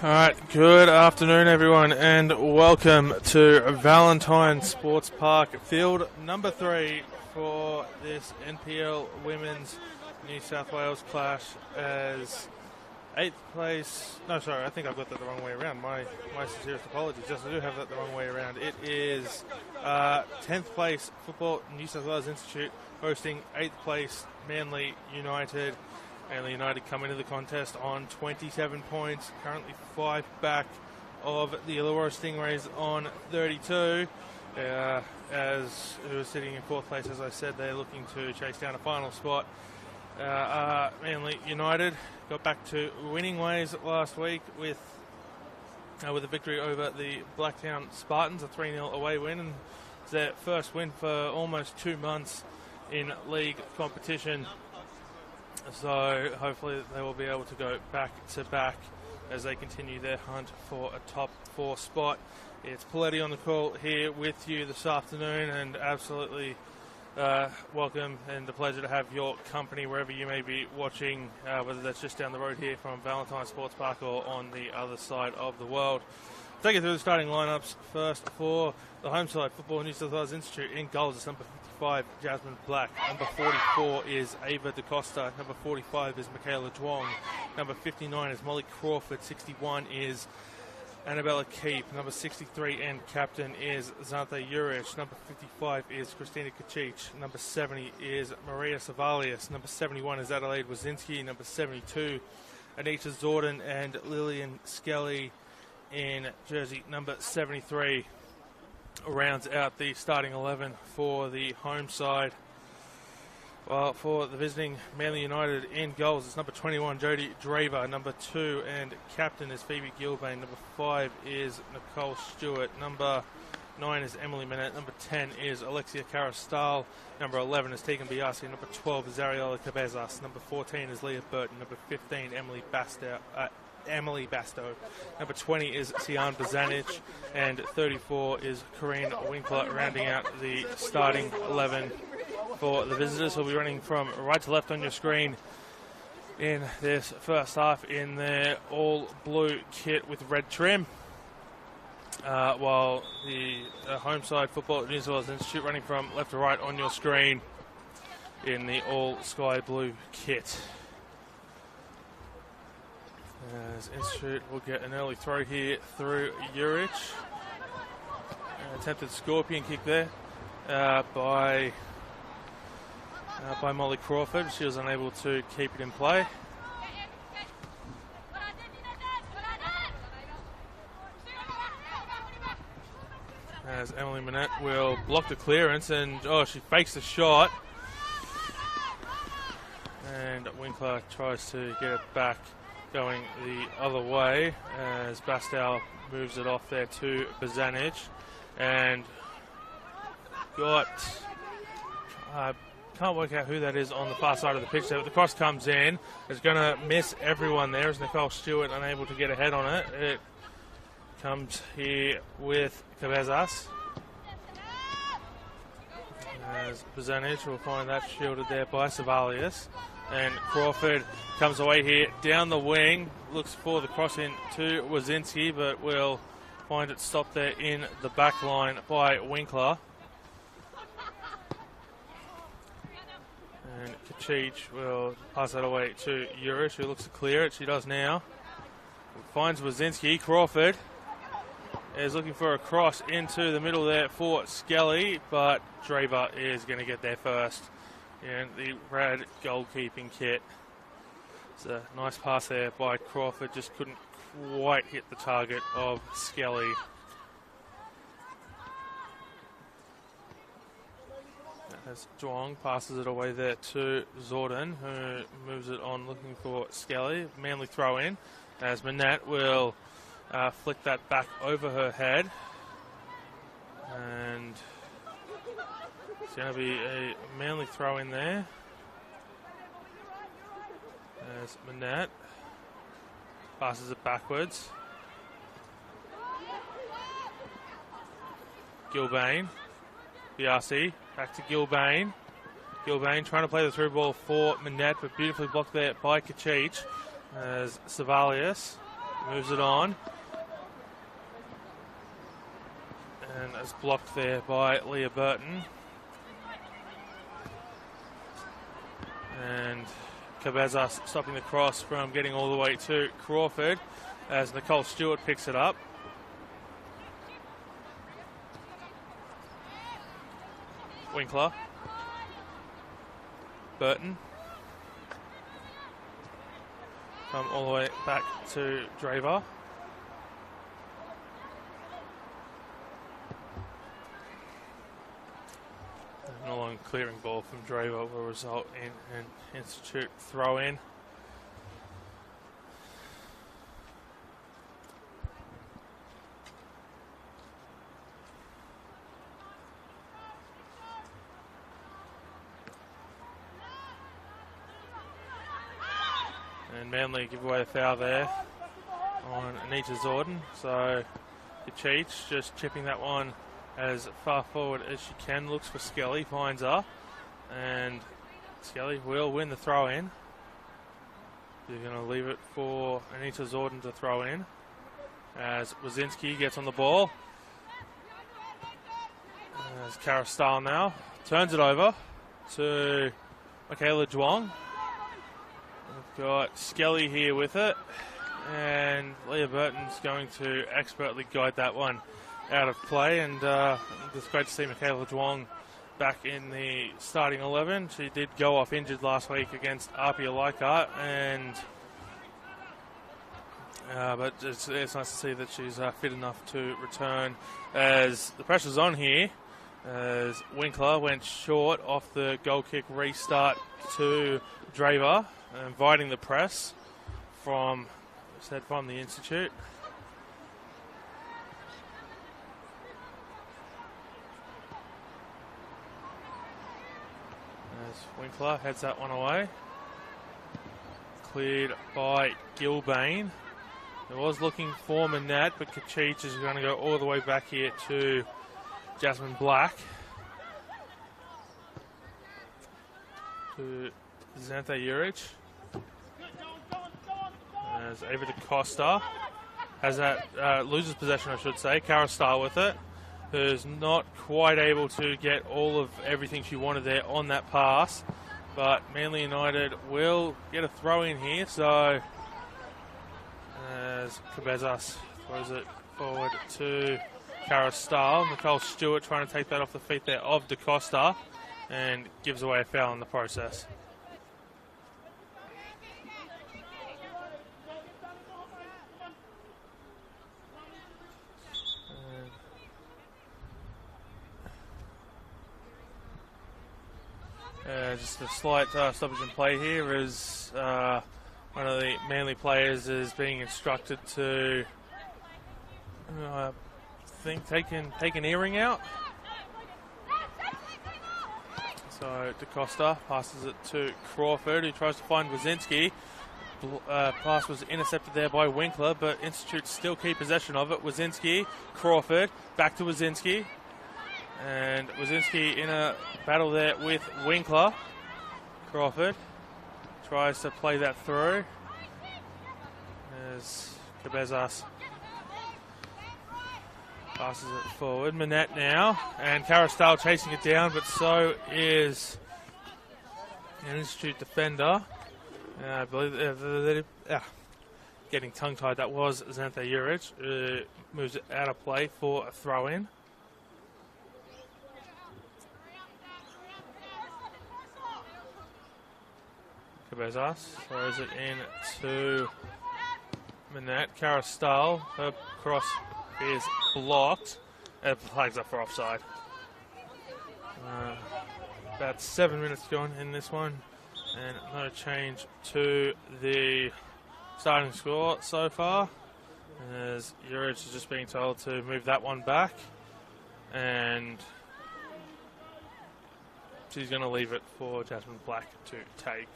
Alright, good afternoon everyone and welcome to Valentine Sports Park, field number 3 for this NPL Women's New South Wales clash as 8th place, no sorry, I think I've got that the wrong way around, my sincerest apologies, yes I do have that the wrong way around. It is 10th place Football New South Wales Institute hosting 8th place Manly United. Manly United come into the contest on 27 points, currently 5 back of the Illawarra Stingrays on 32. As who are sitting in 4th place, as I said, they're looking to chase down a final spot. Manly United got back to winning ways last week with a victory over the Blacktown Spartans, a 3-0 away win, and it's their first win for almost 2 months in league competition. So hopefully they will be able to go back to back as they continue their hunt for a top 4 spot. It's Paletti on the call here with you this afternoon, and absolutely welcome and a pleasure to have your company wherever you may be watching, whether that's just down the road here from Valentine Sports Park or on the other side of the world. Take you through the starting lineups. First for the home side, Football New South Wales Institute. In goals is number 55, Jasmine Black. Number 44 is Ava DaCosta. Number 45 is Michaela Duong. Number 59 is Molly Crawford. 61 is Annabella Keep. Number 63 and captain is Zanta Juric. Number 55 is Christina Kachich. Number 70 is Maria Savalius. Number 71 is Adelaide Wazinski. Number 72, Anita Zorden and Lillian Skelly in jersey number 73. Rounds out the starting 11 for the home side. Well, for the visiting Manly United, in goals it's number 21 Jodie Draver. Number 2 and captain is Phoebe Gilbane. Number 5 is Nicole Stewart. Number 9 is Emily Minette. Number 10 is Alexia Carastal. Number 11 is Tegan Biasi. Number 12 is Ariella Cabezas. Number 14 is Leah Burton. Number 15 Emily Basto. Number 20 is Sian Bazanic, and 34 is Corinne Winkler, rounding out the starting 11 for the visitors, who'll be running from right to left on your screen in this first half in their all blue kit with red trim, while the home side Football New South Wales Institute running from left to right on your screen in the all sky blue kit. As Institute will get an early throw here through Juric. Attempted scorpion kick there by Molly Crawford. She was unable to keep it in play. As Emily Minette will block the clearance, and she fakes the shot. And Winkler tries to get it back going the other way as Bastow moves it off there to Bazanic, and can't work out who that is on the far side of the pitch there, but the cross comes in. It's going to miss everyone there as Nicole Stewart unable to get ahead on it. It comes here with Cabezas as Bazanic will find that shielded there by Savalius. And Crawford comes away here down the wing, looks for the cross in to Wazinski, but will find it stopped there in the back line by Winkler. And Kachich will pass that away to Juric, who looks to clear it. She does now. Finds Wazinski. Crawford is looking for a cross into the middle there for Skelly, but Draver is going to get there first in the red goalkeeping kit. It's a nice pass there by Crawford, just couldn't quite hit the target of Skelly. As Duong passes it away there to Zorden, who moves it on looking for Skelly. Manly throw in as Minette will flick that back over her head. And it's going to be a Manly throw in there as Minette passes it backwards. Gilbane, Biasi, back to Gilbane. Gilbane trying to play the through ball for Minette, but beautifully blocked there by Kachich as Savalius moves it on. And it's blocked there by Leah Burton. And Cabezas stopping the cross from getting all the way to Crawford as Nicole Stewart picks it up. Winkler. Burton. Come all the way back to Draver. And a long clearing ball from Draver will result in an Institute throw in. And Manly give away the foul there on Anita Zorden. So Cheech just chipping that one as far forward as she can. Looks for Skelly, finds her. And Skelly will win the throw in. They're going to leave it for Anita Zorden to throw in. As Wazinski gets on the ball. As Kara Stahl now turns it over to Michaela Duong. We've got Skelly here with it, and Leah Burton's going to expertly guide that one out of play, and it's great to see Michaela Duong back in the starting 11. She did go off injured last week against Apia Leichhardt, and but it's nice to see that she's fit enough to return as the pressure's on here, as Winkler went short off the goal kick restart to Draver, inviting the press from the Institute. As Winkler heads that one away. Cleared by Gilbane. It was looking for Manette, but Kachich is going to go all the way back here to Jasmine Black. To Xantha Juric. As Ava DaCosta has that, loses possession, I should say. Kara Starr with it, who's not quite able to get all of everything she wanted there on that pass. But Manly United will get a throw in here, so as Cabezas throws it forward to Kara Starr. Nicole Stewart trying to take that off the feet there of DaCosta and gives away a foul in the process. Just a slight stoppage in play here as one of the Manly players is being instructed to, take an earring out. So DaCosta passes it to Crawford, who tries to find Wazinski. Pass was intercepted there by Winkler, but Institute still keep possession of it. Wazinski, Crawford, back to Wazinski. And Wazinski in a battle there with Winkler. Crawford tries to play that through. As Cabezas passes it forward. Manette now. And Carastal chasing it down, but so is an Institute defender. I believe getting tongue-tied. That was Xantha Juric. Moves it out of play for a throw-in. Cabezas throws it in to Manette. Carastal, her cross is blocked. It flags up for offside. About 7 minutes gone in this one, and no change to the starting score so far, as Juric is just being told to move that one back, and she's going to leave it for Jasmine Black to take.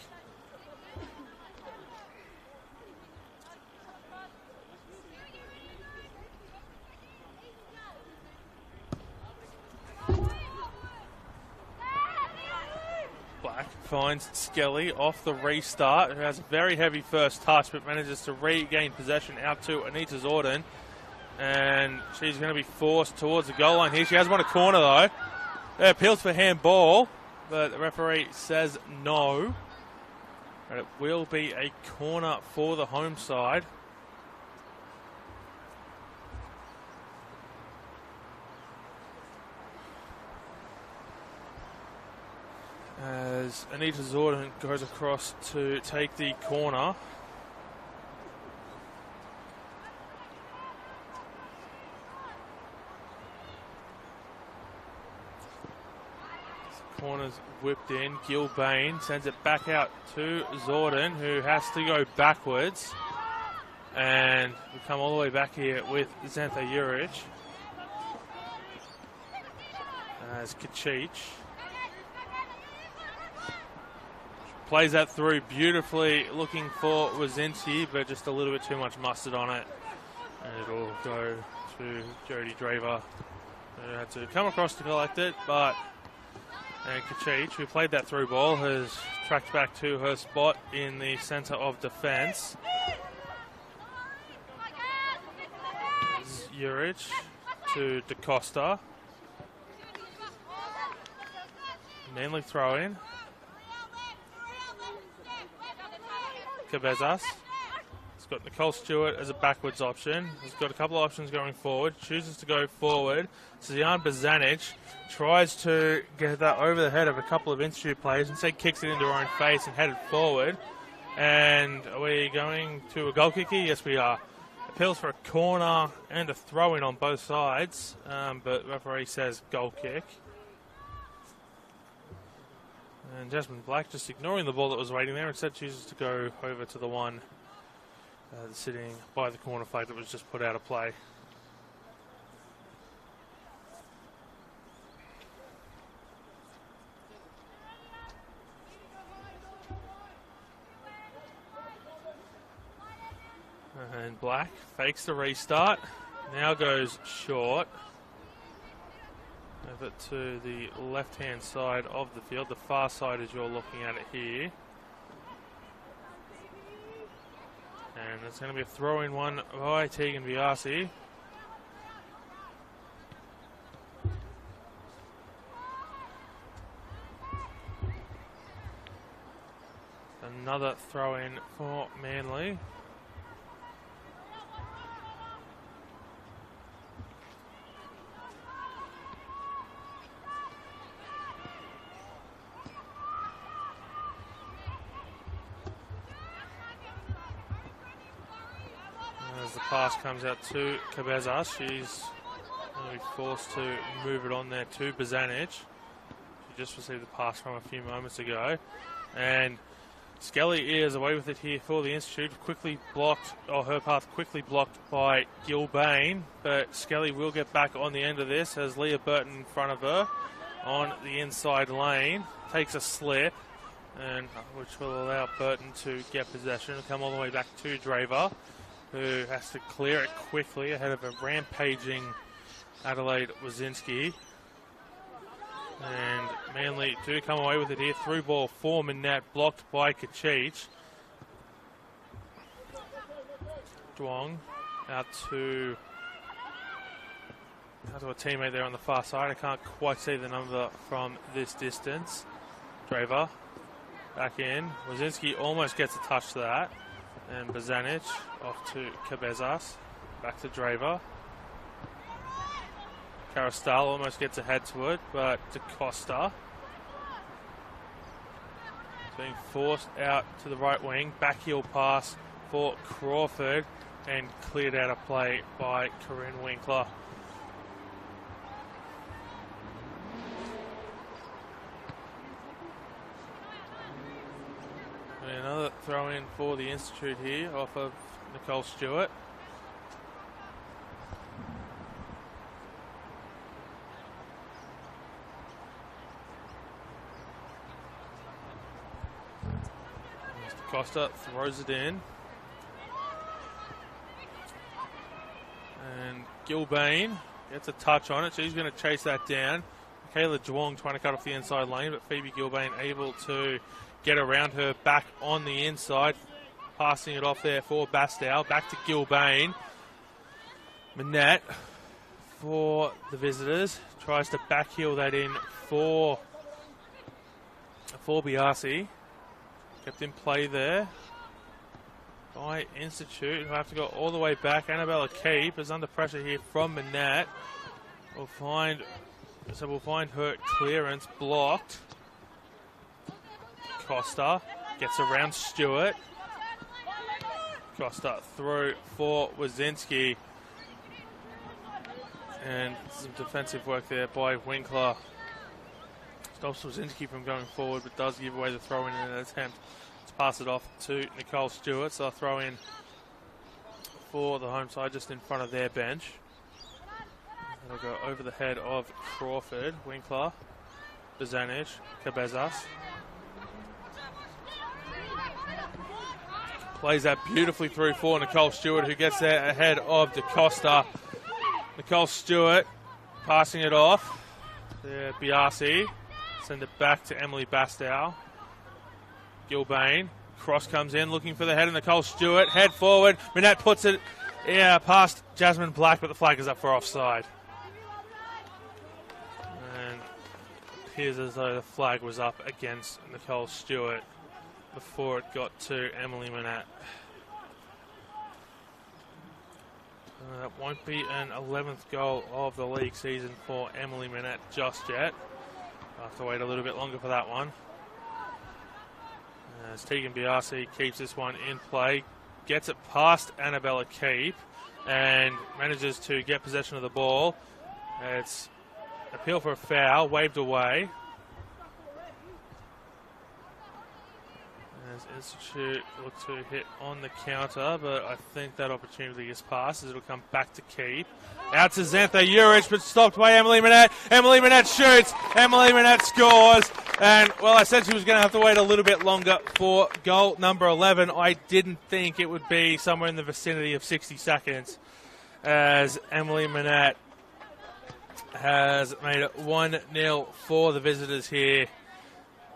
finds Skelly off the restart, who has a very heavy first touch, but manages to regain possession out to Anita Zorden. And she's going to be forced towards the goal line here. She has won a corner, though. It appeals for handball, but the referee says no. And it will be a corner for the home side. As Anita Zorden goes across to take the corner. Corner's whipped in. Gilbane sends it back out to Zorden, who has to go backwards. And we come all the way back here with Xantha Juric. As Kachich plays that through beautifully, looking for Wazinski, but just a little bit too much mustard on it. And it'll go to Jodie Draver, who had to come across to collect it, but and Kachich, who played that through ball, has tracked back to her spot in the centre of defence. Juric to DaCosta. Manly throw in. Cabezas. He's got Nicole Stewart as a backwards option. He's got a couple of options going forward. Chooses to go forward. Zian Bazanic tries to get that over the head of a couple of Institute players. Instead kicks it into her own face and headed forward. And are we going to a goal kick here? Yes, we are. Appeals for a corner and a throw-in on both sides. But referee says goal kick. And Jasmine Black just ignoring the ball that was waiting there. Instead chooses to go over to the one sitting by the corner flag that was just put out of play. And Black fakes the restart. Now goes short. Over to the left-hand side of the field, the far side as you're looking at it here. And it's going to be a throw-in one by Tegan Biasi. Another throw-in for Manly. As the pass comes out to Cabezas, she's going to be forced to move it on there to Bazanic. She just received the pass from a few moments ago. And Skelly is away with it here for the Institute. Quickly blocked, or her path quickly blocked by Gilbane. But Skelly will get back on the end of this as Leah Burton in front of her on the inside lane. Takes a slip, and which will allow Burton to get possession and come all the way back to Draver, who has to clear it quickly ahead of a rampaging Adelaide Wazinski. And Manly do come away with it here. Through ball for Minette, blocked by Kachich. Duong out to a teammate there on the far side. I can't quite see the number from this distance. Draver back in. Wazinski almost gets a touch to that. And Bazanic off to Cabezas. Back to Draver. Carastal almost gets ahead to it, but DaCosta is being forced out to the right wing. Backheel pass for Crawford and cleared out of play by Corinne Winkler. And another throw in for the Institute here off of Nicole Stewart. Costa throws it in. And Gilbane gets a touch on it. She's going to chase that down. Kayla Duong trying to cut off the inside lane, but Phoebe Gilbane able to get around her back on the inside, passing it off there for Bastow. Back to Gilbane. Manette for the visitors. Tries to backheel that in for Biasi. Kept in play there by Institute, who have to go all the way back. Annabella Keep is under pressure here from Manette. We'll find her clearance blocked. Costa gets around Stewart. Costa through for Wazinski. And some defensive work there by Winkler. Stops Wazinski from going forward, but does give away the throw in an attempt to pass it off to Nicole Stewart. So they'll throw in for the home side just in front of their bench. It'll go over the head of Crawford, Winkler, Bazanich, Cabezas. Plays that beautifully through for Nicole Stewart, who gets there ahead of DeCosta. Nicole Stewart passing it off. There, Biasi. Send it back to Emily Bastow. Gilbane. Cross comes in, looking for the head of Nicole Stewart. Head forward. Manette puts it past Jasmine Black, but the flag is up for offside. And it appears as though the flag was up against Nicole Stewart before it got to Emily Manette. That won't be an 11th goal of the league season for Emily Manette just yet. I'll have to wait a little bit longer for that one. As Tegan Biasi keeps this one in play, gets it past Annabella Keep and manages to get possession of the ball. It's appeal for a foul, waved away. As Institute look to hit on the counter, but I think that opportunity is passed as it'll come back to Keep. Out to Xantha Urich, but stopped by Emily Manette. Emily Manette shoots. Emily Manette scores. And, well, I said she was going to have to wait a little bit longer for goal number 11. I didn't think it would be somewhere in the vicinity of 60 seconds as Emily Manette has made it 1-0 for the visitors here.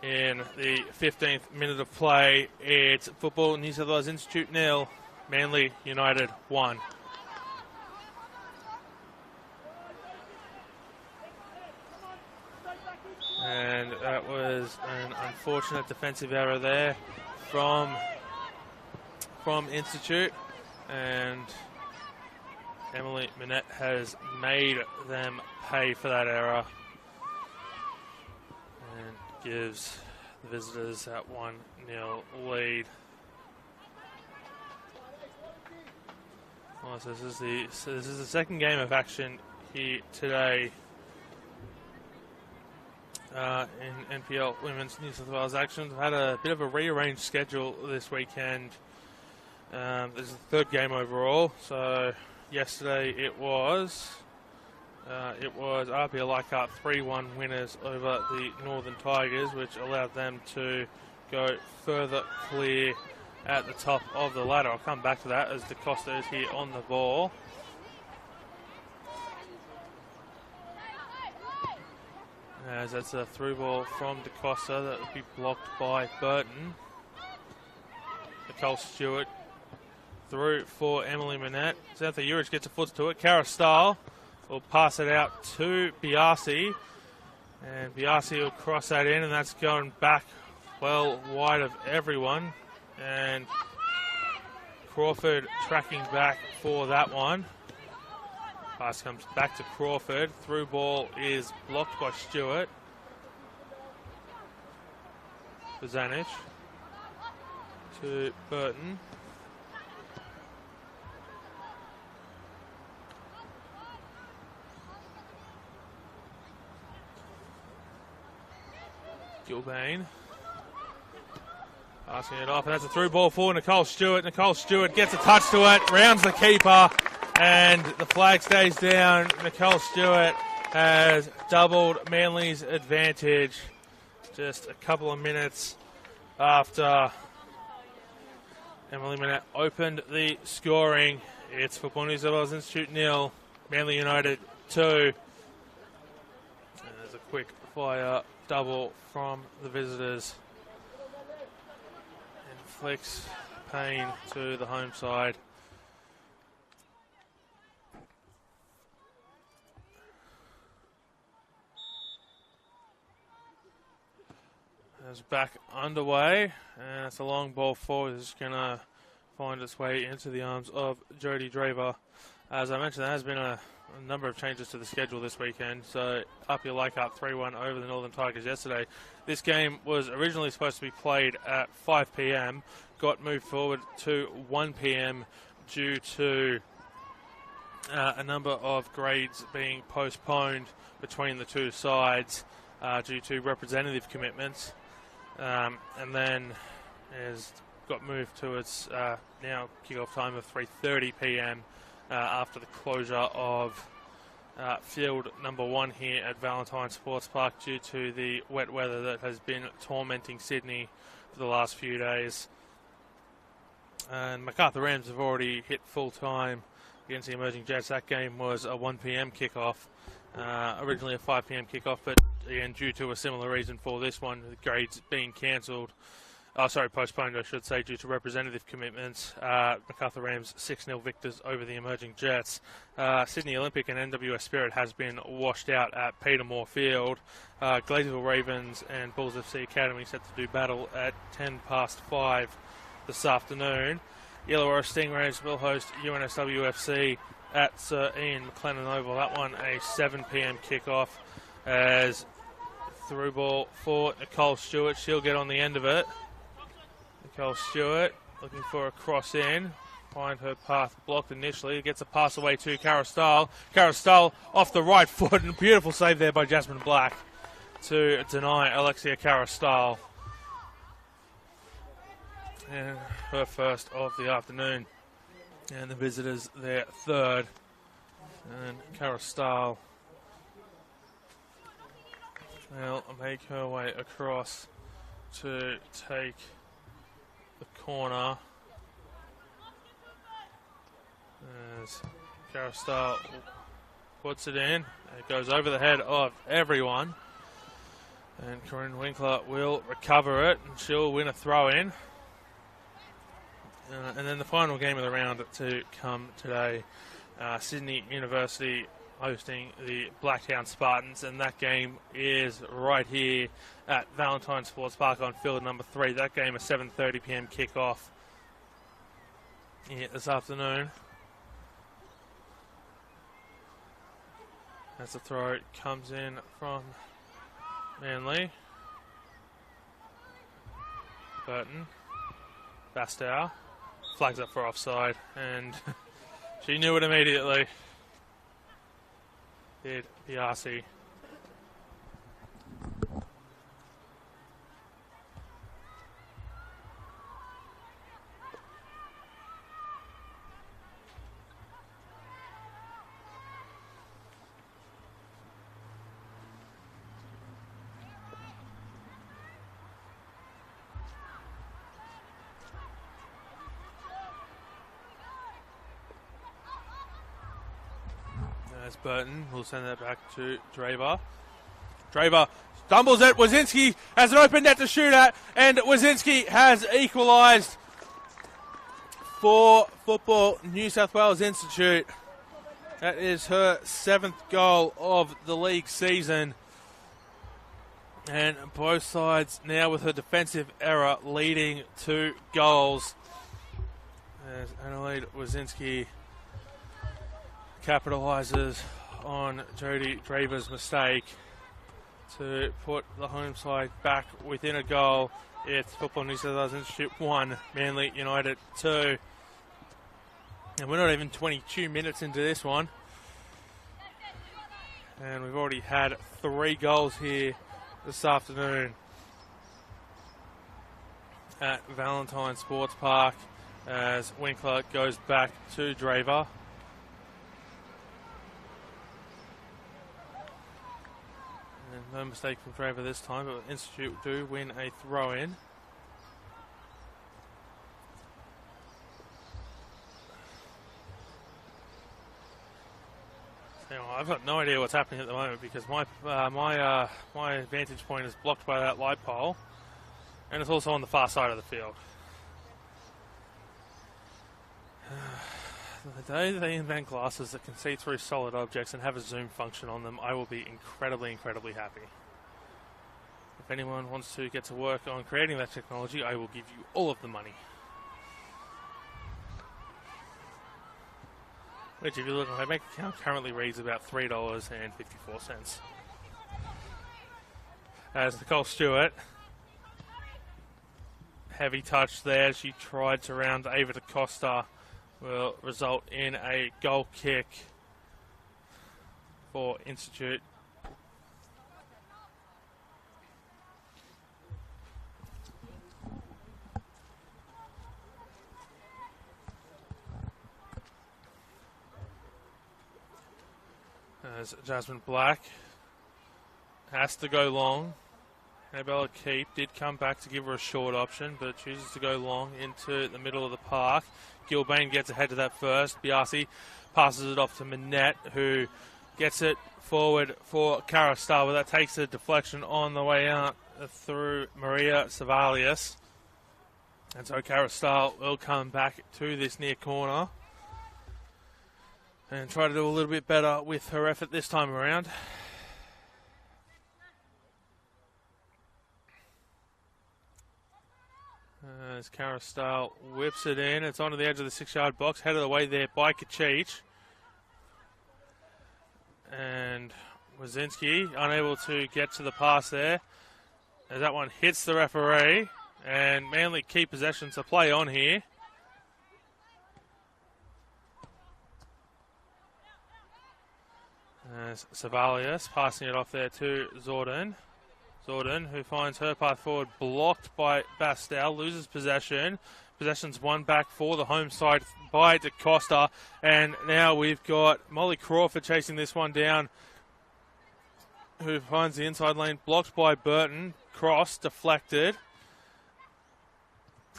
In the 15th minute of play, it's Football New South Wales Institute 0, Manly United 1. And that was an unfortunate defensive error there from Institute. And Emily Manette has made them pay for that error. And gives the visitors that 1-0 lead. Oh, so this is the second game of action here today in NPL Women's New South Wales action. We've had a bit of a rearranged schedule this weekend. This is the third game overall. So yesterday it was RPL Leichhardt 3-1 winners over the Northern Tigers, which allowed them to go further clear at the top of the ladder. I'll come back to that as DeCosta is here on the ball. As that's a through ball from DeCosta that will be blocked by Burton. Nicole Stewart through for Emily Manette. Xantha Urich gets a foot to it. Cara Stahl will pass it out to Biasi. And Biasi will cross that in, and that's going back well wide of everyone. And Crawford tracking back for that one. Pass comes back to Crawford. Through ball is blocked by Stewart. Bazanich to Burton. Gilbane passing it off, and that's a through ball for Nicole Stewart. Nicole Stewart gets a touch to it, rounds the keeper, and the flag stays down. Nicole Stewart has doubled Manly's advantage just a couple of minutes after Emily Manette opened the scoring. It's Football New South Wales Institute 0, Manly United 2. There's a quick fire double from the visitors. Inflicts pain to the home side. It's back underway, and it's a long ball forward. It's going to find its way into the arms of Jodie Draver. As I mentioned, there has been a number of changes to the schedule this weekend. So Upper Lake up 3-1 over the Northern Tigers yesterday. This game was originally supposed to be played at 5 p.m, got moved forward to 1 p.m. due to a number of grades being postponed between the two sides due to representative commitments. And then has got moved to its now kick-off time of 3:30 p.m. After the closure of field number 1 here at Valentine Sports Park due to the wet weather that has been tormenting Sydney for the last few days. And Macarthur Rams have already hit full time against the Emerging Jets. That game was a 1 p.m. kickoff, originally a 5 p.m. kickoff, but again, due to a similar reason for this one, the grades being cancelled. Postponed, I should say, due to representative commitments. Macarthur Rams 6-0 victors over the Emerging Jets. Sydney Olympic and NWS Spirit has been washed out at Petermore Field. Glazyville Ravens and Bulls FC Academy set to do battle at 5:10 this afternoon. Illawarra Stingrays will host UNSW FC at Sir Ian McLennan Oval. That one a 7 p.m. kickoff as through ball for Nicole Stewart. She'll get on the end of it. Nicole Stewart looking for a cross in. Find her path blocked initially. Gets a pass away to Cara Stahl. Cara Stahl off the right foot, and a beautiful save there by Jasmine Black to deny Alexia Cara Stahl. And her first of the afternoon. And the visitors their third. And Cara Stahl will make her way across to take the corner. As Cara Stahl puts it in. It goes over the head of everyone. And Corinne Winkler will recover it, and she'll win a throw-in. And then the final game of the round to come today. Sydney University hosting the Blacktown Spartans, and that game is right here at Valentine Sports Park on field number 3. That game a 7:30 p.m. kickoff here this afternoon. As the throw comes in from Manly. Burton. Bastow. Flags up for offside, and she knew it immediately. Did Piassi. There's Burton. We'll send that back to Draver. Draver stumbles it. Wazinski has an open net to shoot at, and Wazinski has equalised for Football New South Wales Institute. That is her 7th goal of the league season. And both sides now with her defensive error leading 2 goals. As Annalise Wazinski capitalises on Jodie Draver's mistake to put the home side back within a goal. It's Football New South Wales Institute 1, Manly United 2. And we're not even 22 minutes into this one. And we've already had 3 goals here this afternoon at Valentine Sports Park as Winkler goes back to Draver. And no mistake from Draver this time, but Institute do win a throw-in. Now I've got no idea what's happening at the moment because my vantage point is blocked by that light pole, and it's also on the far side of the field. The day they invent glasses that can see through solid objects and have a zoom function on them, I will be incredibly, incredibly happy. If anyone wants to get to work on creating that technology, I will give you all of the money. Which, if you look at my bank account, currently reads about $3.54. As Nicole Stewart, heavy touch there. She tried to round Ava DaCosta, will result in a goal kick for Institute. As Jasmine Black has to go long. Annabella Keep did come back to give her a short option, but chooses to go long into the middle of the park. Gilbane gets ahead to that first. Biasi passes it off to Manette, who gets it forward for Carastal, but that takes a deflection on the way out through Maria Savalius. And so Carastal will come back to this near corner and try to do a little bit better with her effort this time around. As Carastal whips it in, it's onto the edge of the 6-yard box, head of the way there by Kachich. And Wazinski unable to get to the pass there, as that one hits the referee, and Manly keep possession to play on here. As Savalius passing it off there to Zordon. Zordon, who finds her path forward, blocked by Bastel, loses possession. Possession's won back for the home side by DaCosta. And now we've got Molly Crawford chasing this one down, who finds the inside lane, blocked by Burton. Cross, deflected.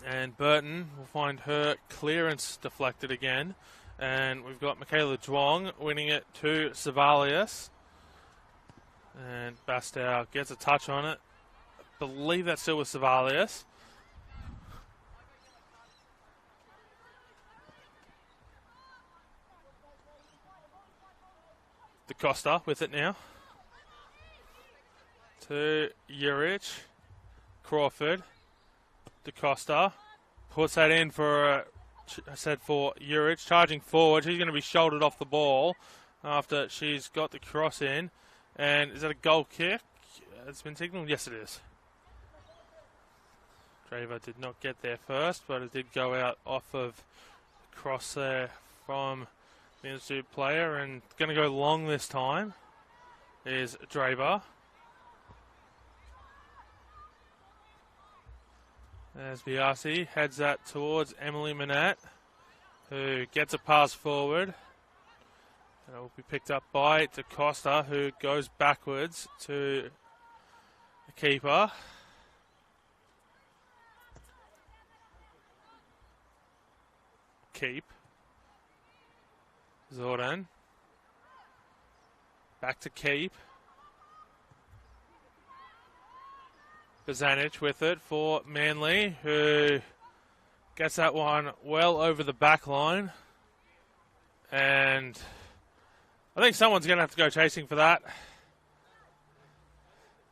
And Burton will find her clearance deflected again. And we've got Michaela Zhuang winning it to Savalius. And Bastow gets a touch on it. I believe that's still with Savalius. DaCosta with it now. To Juric. Crawford. DaCosta puts that in for Juric, charging forward. She's going to be shouldered off the ball after she's got the cross in. And is that a goal kick? It's been signalled. Yes, it is. Draver did not get there first, but it did go out off of the cross there from the Institute player. And going to go long this time is Draver. As Biasi heads that towards Emily Manette, who gets a pass forward. And it will be picked up by DaCosta, who goes backwards to the keeper. Keep. Zordon. Back to Keep. Bazanic with it for Manly, who gets that one well over the back line. And I think someone's going to have to go chasing for that.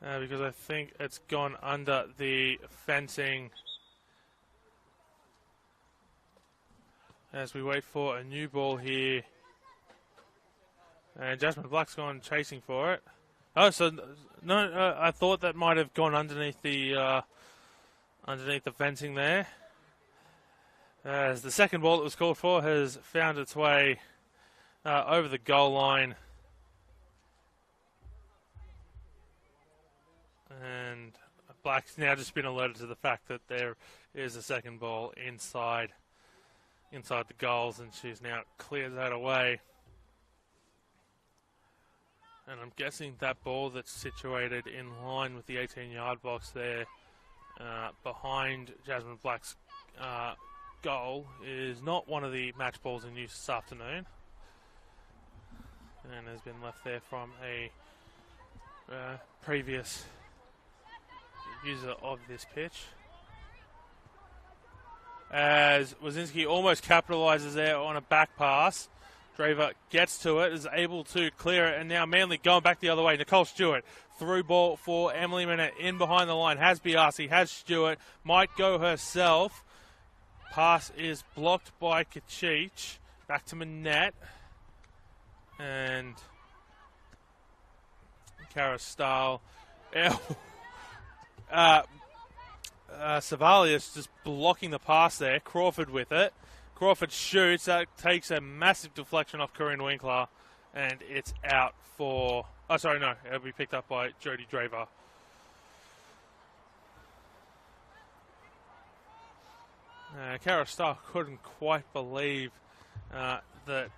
Because I think it's gone under the fencing. As we wait for a new ball here. And Jasmine Black's gone chasing for it. Oh, so no, I thought that might have gone underneath the fencing there. As the second ball that was called for has found its way over the goal line. And Black's now just been alerted to the fact that there is a second ball inside the goals, and she's now cleared that away. And I'm guessing that ball that's situated in line with the 18-yard box there behind Jasmine Black's goal is not one of the match balls in use this afternoon. and has been left there from a previous user of this pitch. As Wazinski almost capitalises there on a back pass. Draver gets to it, is able to clear it, and now Manly going back the other way. Nicole Stewart, through ball for Emily Minette, in behind the line, has Biasi, has Stewart, might go herself. Pass is blocked by Kachich, back to Minette, and Karastal. Savalius just blocking the pass there. Crawford with it. Crawford shoots. That takes a massive deflection off Corinne Winkler. And it's out for... Oh, sorry, no. It'll be picked up by Jodie Draver. Kara Starr couldn't quite believe that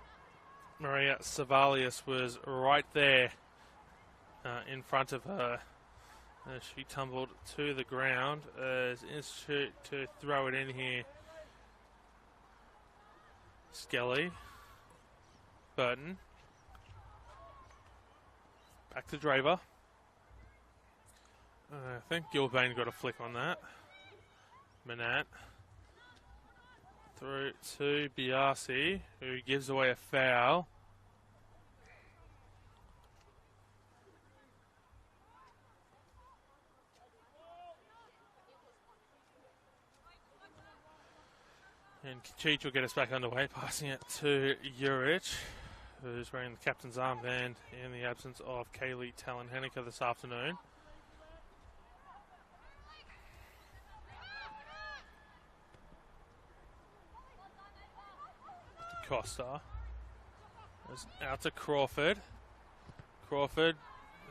Maria Savalius was right there in front of her. She tumbled to the ground as Institute to throw it in here. Skelly. Burton. Back to Draver. I think Gilbane got a flick on that. Manat. Through to Biasi, who gives away a foul. And Cheech will get us back underway, passing it to Juric, who's wearing the captain's armband in the absence of Kaylee Talon-Henniker this afternoon. Costa. Goes out to Crawford. Crawford,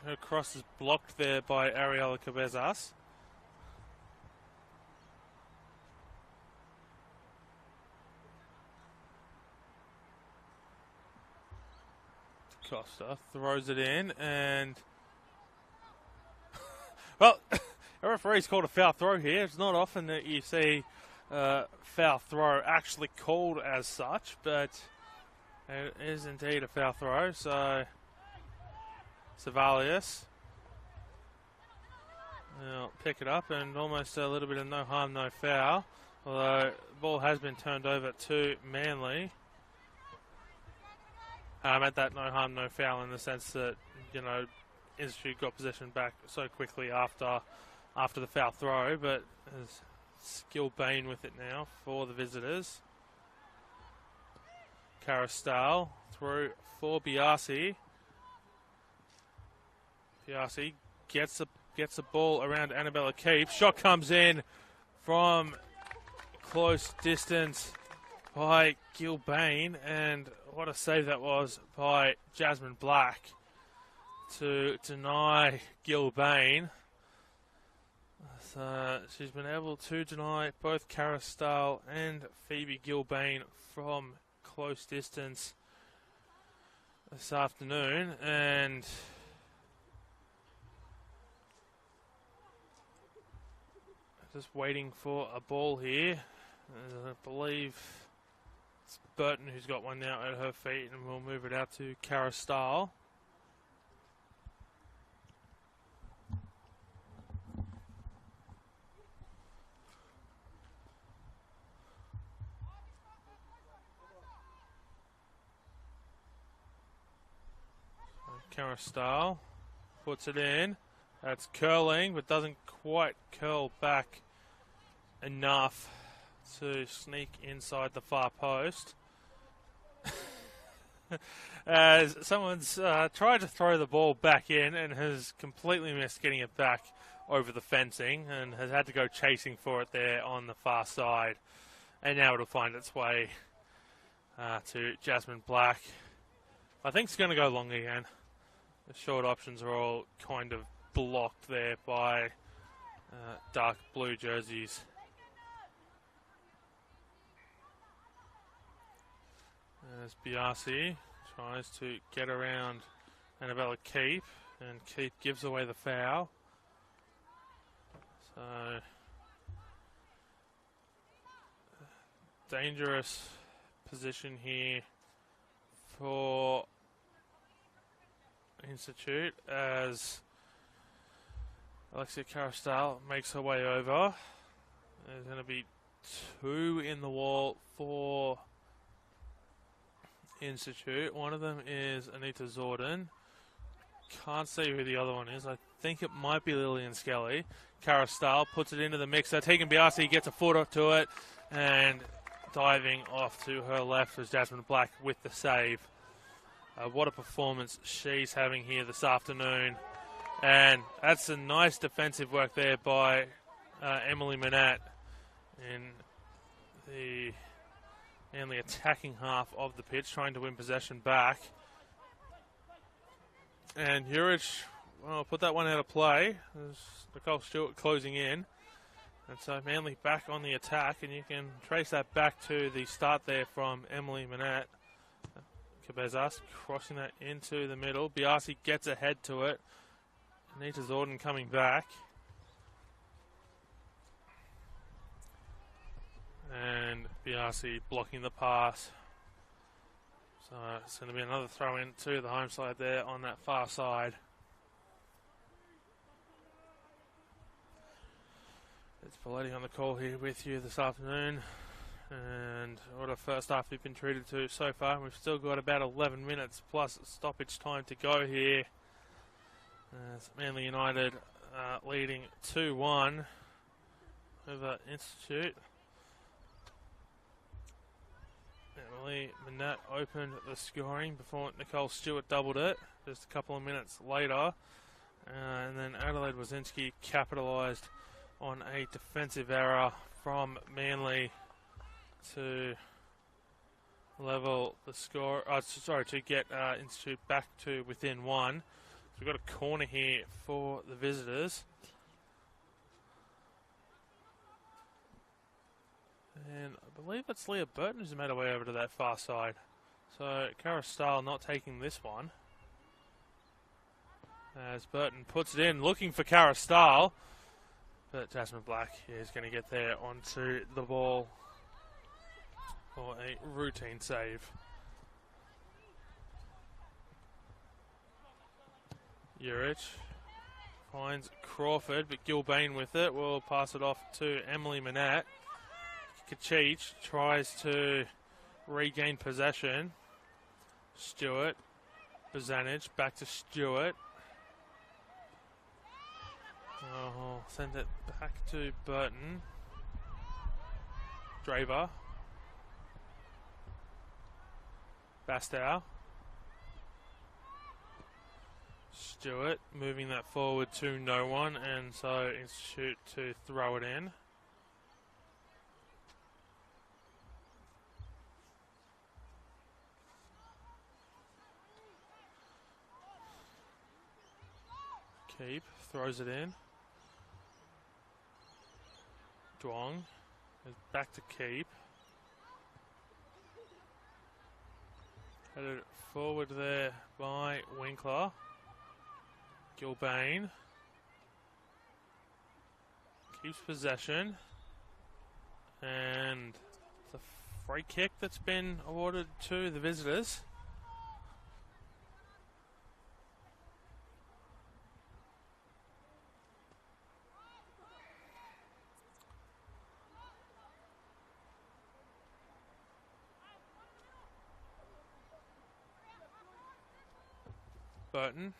her cross is blocked there by Ariella Cabezas. Costa throws it in, and well, a referee's called a foul throw here. It's not often that you see foul throw actually called as such, but it is indeed a foul throw. So Savalius will pick it up, and almost a little bit of no harm, no foul. Although the ball has been turned over to Manly. At that no harm, no foul in the sense that, you know, Institute got possession back so quickly after the foul throw, but there's Gilbane with it now for the visitors. Karastal through for Biasi. Biasi gets the ball around Annabella Keefe. Shot comes in from close distance by Gilbane, and what a save that was by Jasmine Black to deny Gilbane. So she's been able to deny both Karastal and Phoebe Gilbane from close distance this afternoon, and just waiting for a ball here. I believe it's Burton who's got one now at her feet, and we'll move it out to Karastal. Karastal puts it in. That's curling, but doesn't quite curl back enough to sneak inside the far post. As someone's tried to throw the ball back in and has completely missed getting it back over the fencing and has had to go chasing for it there on the far side. And now it'll find its way to Jasmine Black. I think it's going to go long again. The short options are all kind of blocked there by dark blue jerseys. As Biasi tries to get around Annabella Keefe, and Keefe gives away the foul. So dangerous position here for Institute as Alexia Carastal makes her way over. There's going to be 2 in the wall for Institute. One of them is Anita Zorden. Can't see who the other one is. I think it might be Lillian Skelly. Carastal puts it into the mixer. Tegan Biasi gets a foot to it, and diving off to her left was Jasmine Black with the save. What a performance she's having here this afternoon. And that's a nice defensive work there by Emily Manette in the attacking half of the pitch, trying to win possession back. And Urich, well, put that one out of play. There's Nicole Stewart closing in. And so Manly back on the attack, and you can trace that back to the start there from Emily Manette. Cabezas crossing that into the middle. Biasi gets ahead to it. Anita Zorden coming back. And Biasi blocking the pass. So it's going to be another throw in to the home side there on that far side. It's Paletti on the call here with you this afternoon. And what a first half we've been treated to so far. We've still got about 11 minutes plus stoppage time to go here. As Manly United leading 2-1 over Institute. Emily Manette opened the scoring before Nicole Stewart doubled it just a couple of minutes later. And then Adelaide Wazinski capitalised on a defensive error from Manly to level the score. To get Institute back to within 1. So we've got a corner here for the visitors. And I believe it's Leah Burton who's made her way over to that far side. So Carastal not taking this one. As Burton puts it in, looking for Carastal. But Jasmine Black is going to get there onto the ball for a routine save. Urich finds Crawford, but Gilbane with it will pass it off to Emily Manette. Kachich tries to regain possession. Stewart, Bazanich, back to Stewart. Send it back to Burton. Draver. Bastow. Stewart moving that forward to no one, and so Institute to throw it in. Keep throws it in. Duong is back to Keep. Headed forward there by Winkler. Gilbane keeps possession, and the free kick that's been awarded to the visitors. Burton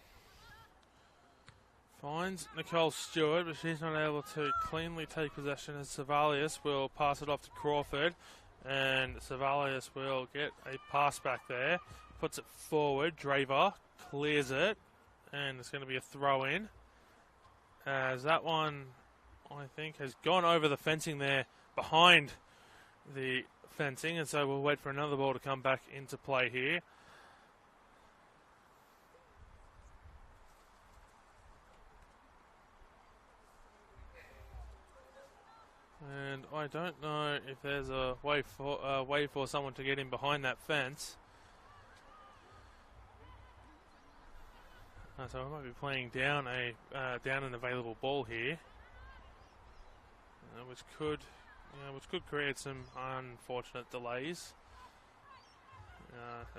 finds Nicole Stewart, but she's not able to cleanly take possession, as Savalius will pass it off to Crawford, and Savalius will get a pass back there, puts it forward, Draver clears it, and it's going to be a throw in, as that one I think has gone over the fencing there behind the fencing, and so we'll wait for another ball to come back into play here. And I don't know if there's a way for someone to get in behind that fence. So we might be playing down an available ball here, which could create some unfortunate delays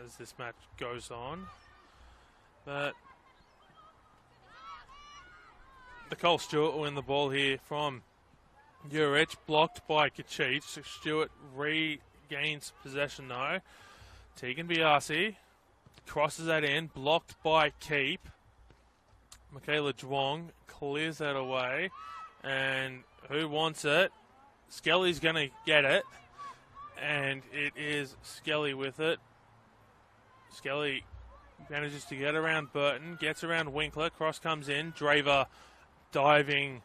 as this match goes on. But Nicole Stewart will win the ball here from Juric, blocked by Kachich. Stewart regains possession though. Tegan Biasi crosses that in, blocked by Keep. Michaela Dwong clears that away. And who wants it? Skelly's going to get it. And it is Skelly with it. Skelly manages to get around Burton, gets around Winkler, cross comes in. Draver diving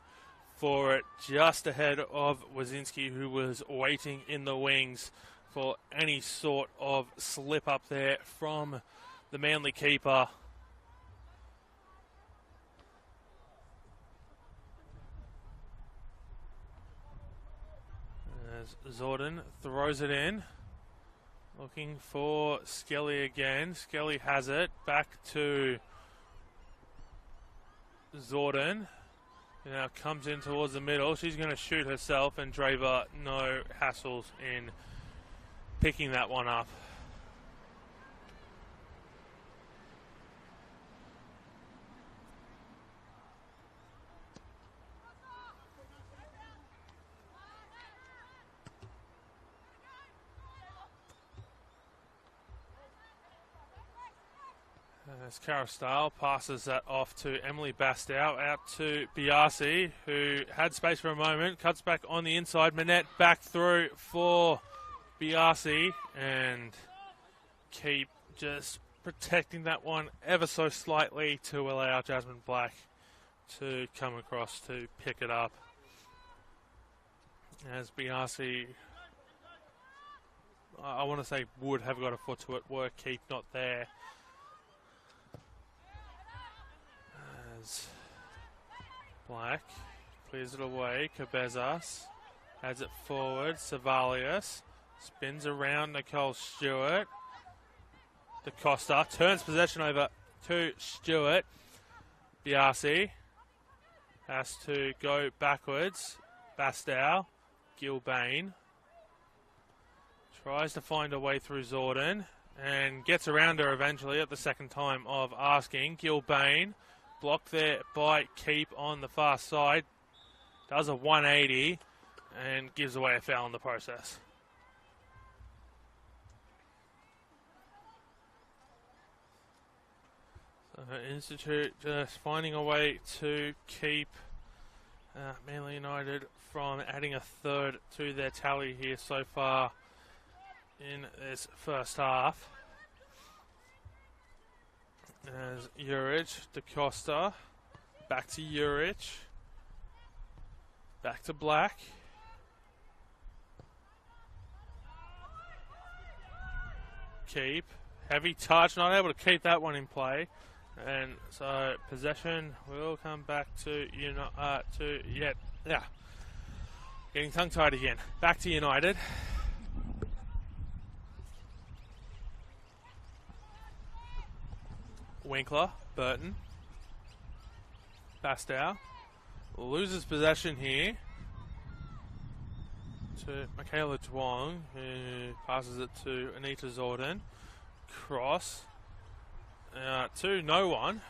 for it just ahead of Wazinski, who was waiting in the wings for any sort of slip up there from the Manly keeper. As Zorden throws it in, looking for Skelly again. Skelly has it, back to Zorden. Now comes in towards the middle. She's going to shoot herself, and Draver, no hassles in picking that one up. As Carastale passes that off to Emily Bastow, out to Biasi, who had space for a moment, cuts back on the inside. Manette back through for Biasi, and keep just protecting that one ever so slightly to allow Jasmine Black to come across to pick it up. As Biasi, I want to say would have got a foot to it, were Keep not there. As Black clears it away, Cabezas has it forward, Savalius spins around Nicole Stewart. DaCosta turns possession over to Stewart. Biasi has to go backwards. Bastow, Gilbane tries to find a way through Zorden and gets around her eventually at the second time of asking. Gilbane blocked there by Keep on the far side. Does a 180 and gives away a foul in the process. So Institute just finding a way to keep Manly United from adding a third to their tally here so far in this first half. As Juric, DaCosta, back to Juric, back to Black. Keep, heavy touch, not able to keep that one in play. And so possession will come back to getting tongue-tied again. Back to United. Winkler, Burton, Bastow loses possession here to Michaela Dwong, who passes it to Anita Zorden. Cross to no one,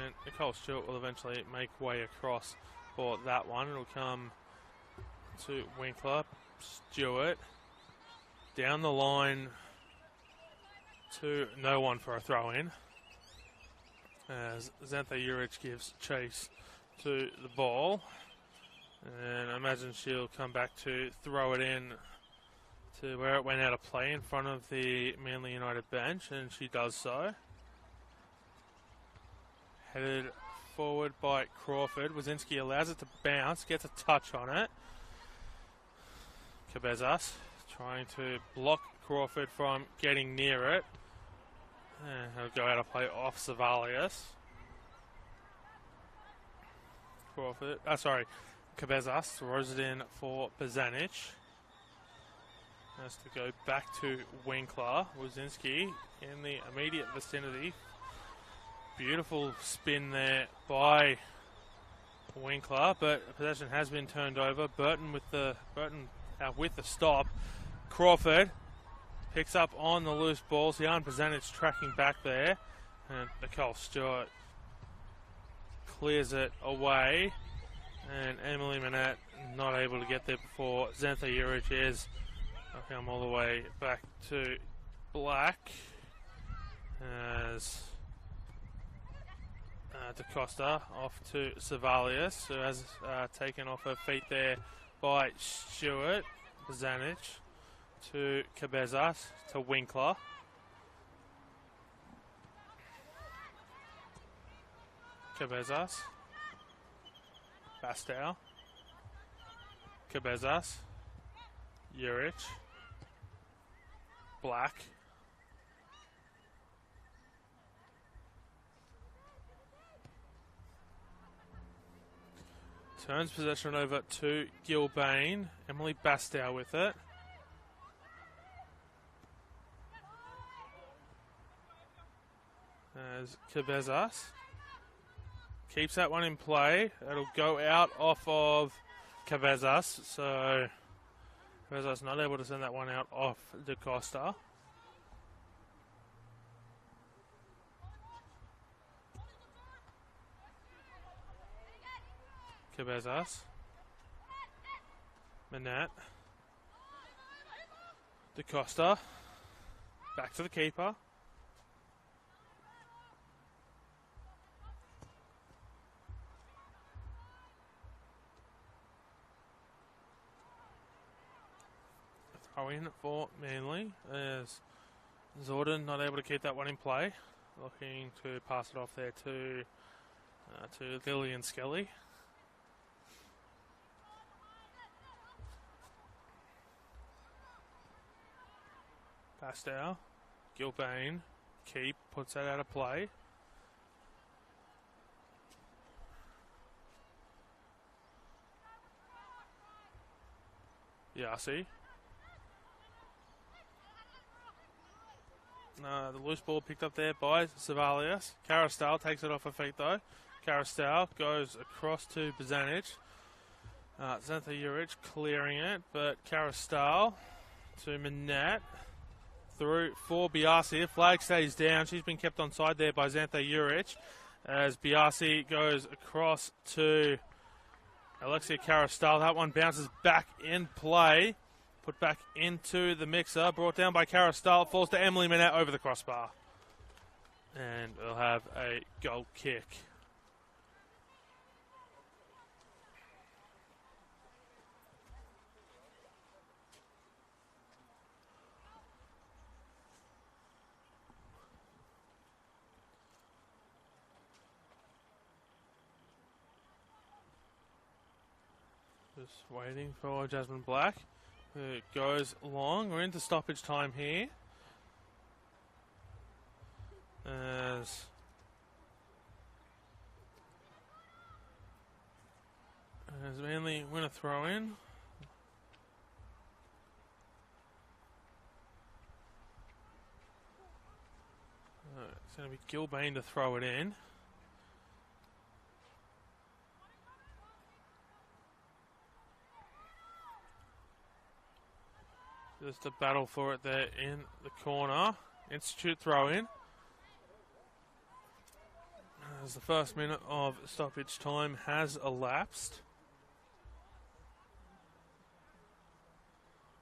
and Nicole Stewart will eventually make way across for that one. It'll come to Winkler, Stewart, down the line to no one for a throw-in. As Xantha Juric gives chase to the ball. And I imagine she'll come back to throw it in to where it went out of play in front of the Manly United bench, and she does so. Headed forward by Crawford. Wazinski allows it to bounce, gets a touch on it. Cabezas trying to block Crawford from getting near it. And he'll go out of play off Savalius. Cabezas throws it in for Bazanic. Has to go back to Winkler. Wazinski in the immediate vicinity. Beautiful spin there by Winkler, but possession has been turned over. Burton with the stop. Crawford picks up on the loose ball. Sian Bazanic tracking back there. And Nicole Stewart clears it away. And Emily Manette not able to get there before Xantha Juric is. I come all the way back to Black as DaCosta off to Savalius, who has taken off her feet there by Stewart. Zanic to Cabezas to Winkler. Cabezas. Bastow. Cabezas. Juric. Black. Turns possession over to Gilbane. Emily Bastow with it. As Cabezas keeps that one in play. It'll go out off of Cabezas. So Cabezas not able to send that one out off DaCosta. Cabezas. Manette. DaCosta. Back to the keeper. Throw in for Manly as Zordon not able to keep that one in play. Looking to pass it off there to Lillian Skelly. Bastow, Gilbane, keep, puts that out of play. Yasi. The loose ball picked up there by Savalius. Carastal takes it off her feet though. Carastal goes across to Bazanic. Xantha Juric clearing it, but Carastal to Manette. Through for Biasi. Flag stays down. She's been kept onside there by Xantha Juric as Biasi goes across to Alexia Carastal. That one bounces back in play. Put back into the mixer. Brought down by Carastal. Falls to Emily Manette over the crossbar. And we'll have a goal kick. Just waiting for Jasmine Black, who goes long. We're into stoppage time here. As Manly win a throw in. It's going to be Gilbane to throw it in. Just a battle for it there in the corner. Institute throw in. As the first minute of stoppage time has elapsed.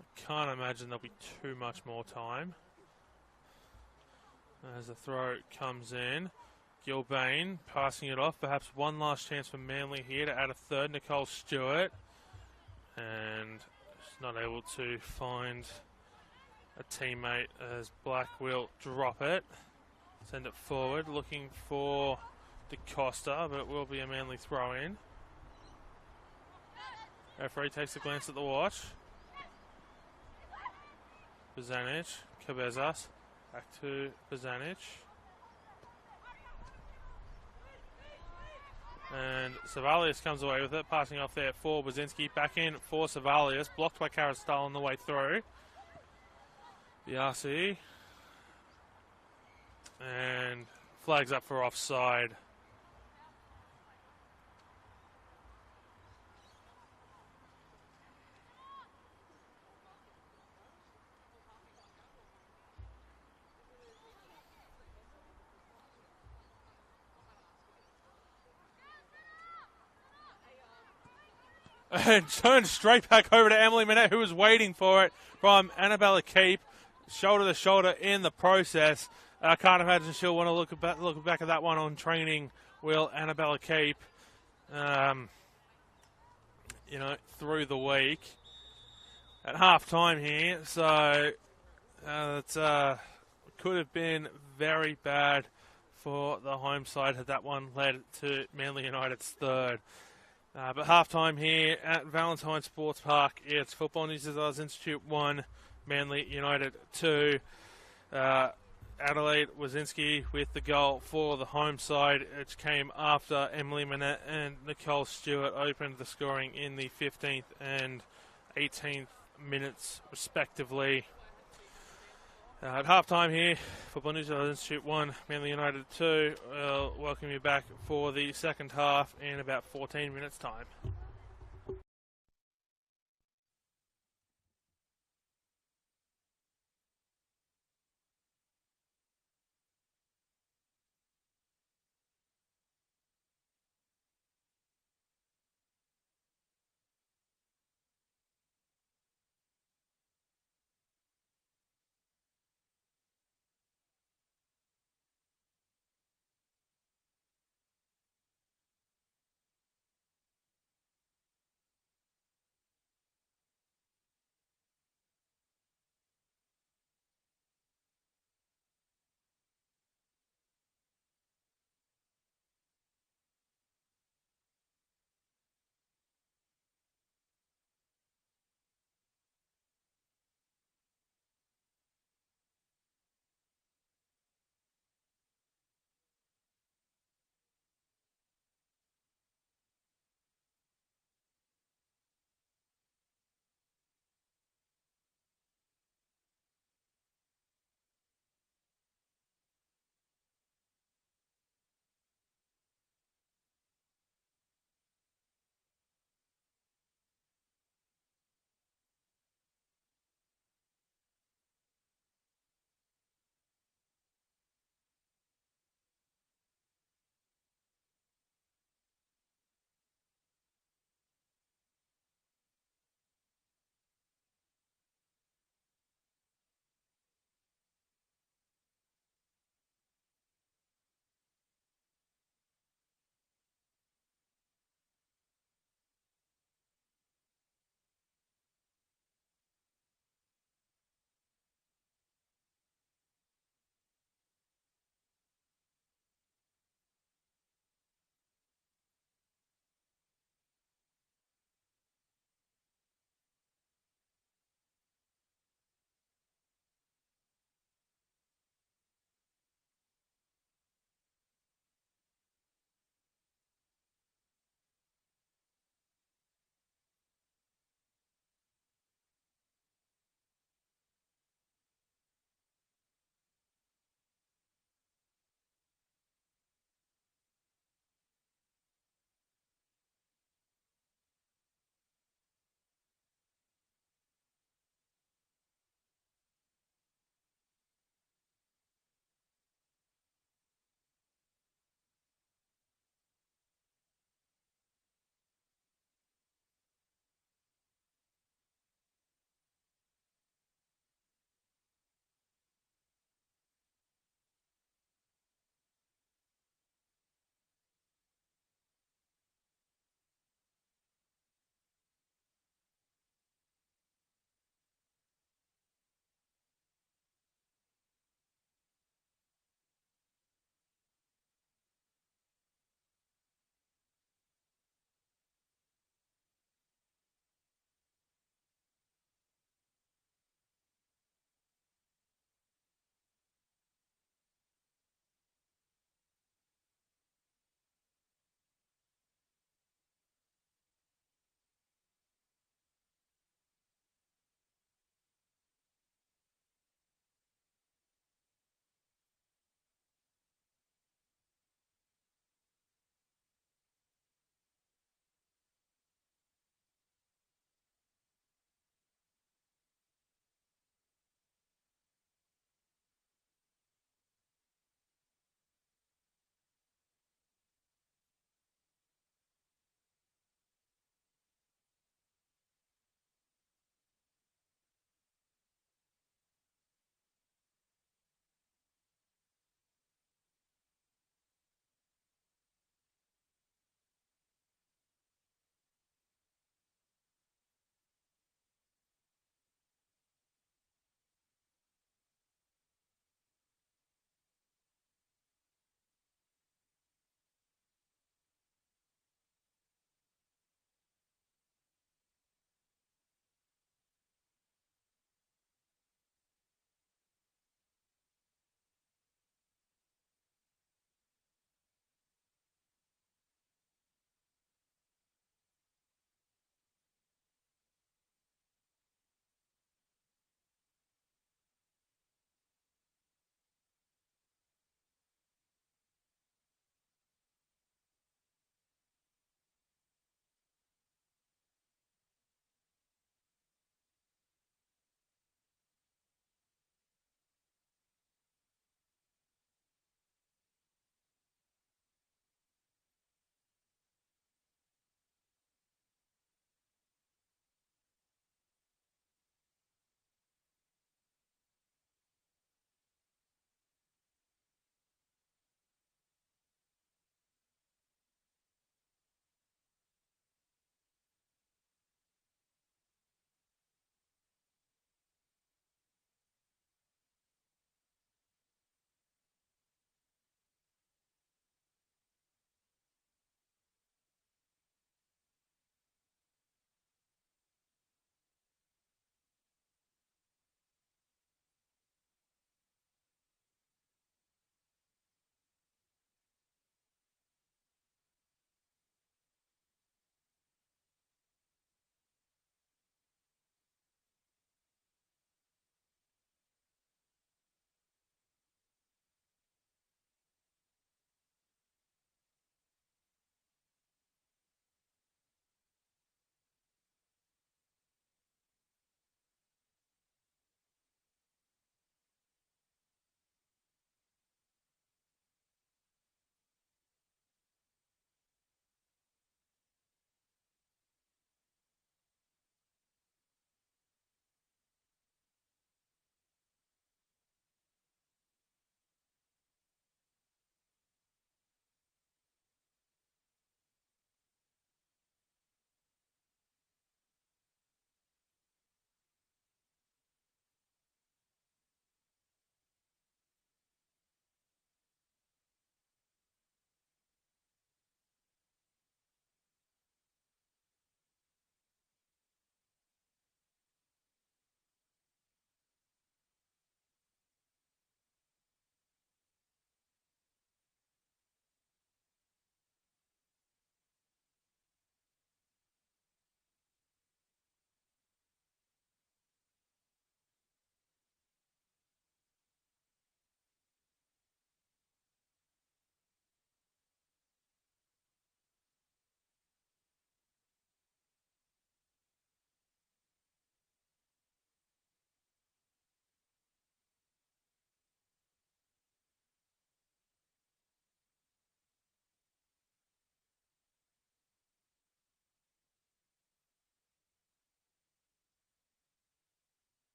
I can't imagine there'll be too much more time. As the throw comes in. Gilbane passing it off. Perhaps one last chance for Manly here to add a third. Nicole Stewart. And not able to find a teammate as Black will drop it. Send it forward, looking for DaCosta, but it will be a Manly throw in. Referee takes a glance at the watch. Bazanic, Cabezas, back to Bazanic. And Savalius comes away with it, passing off there for Wazinski. Back in for Savalius, blocked by Carastal on the way through. Biasi. And flags up for offside. and turned straight back over to Emily Minette, who was waiting for it from Annabella Keep, shoulder to shoulder in the process. I can't imagine she'll want to look back at that one on training, will Annabella Keep, through the week. At half time here, so it could have been very bad for the home side had that one led to Manly United's third. But half-time here at Valentine Sports Park, it's Football New South Wales Institute 1, Manly United 2. Adelaide Wazinski with the goal for the home side, which came after Emily Minette and Nicole Stewart opened the scoring in the 15th and 18th minutes, respectively. At half-time here, Football New South Wales Institute 1, Manly United 2. We'll welcome you back for the second half in about 14 minutes' time.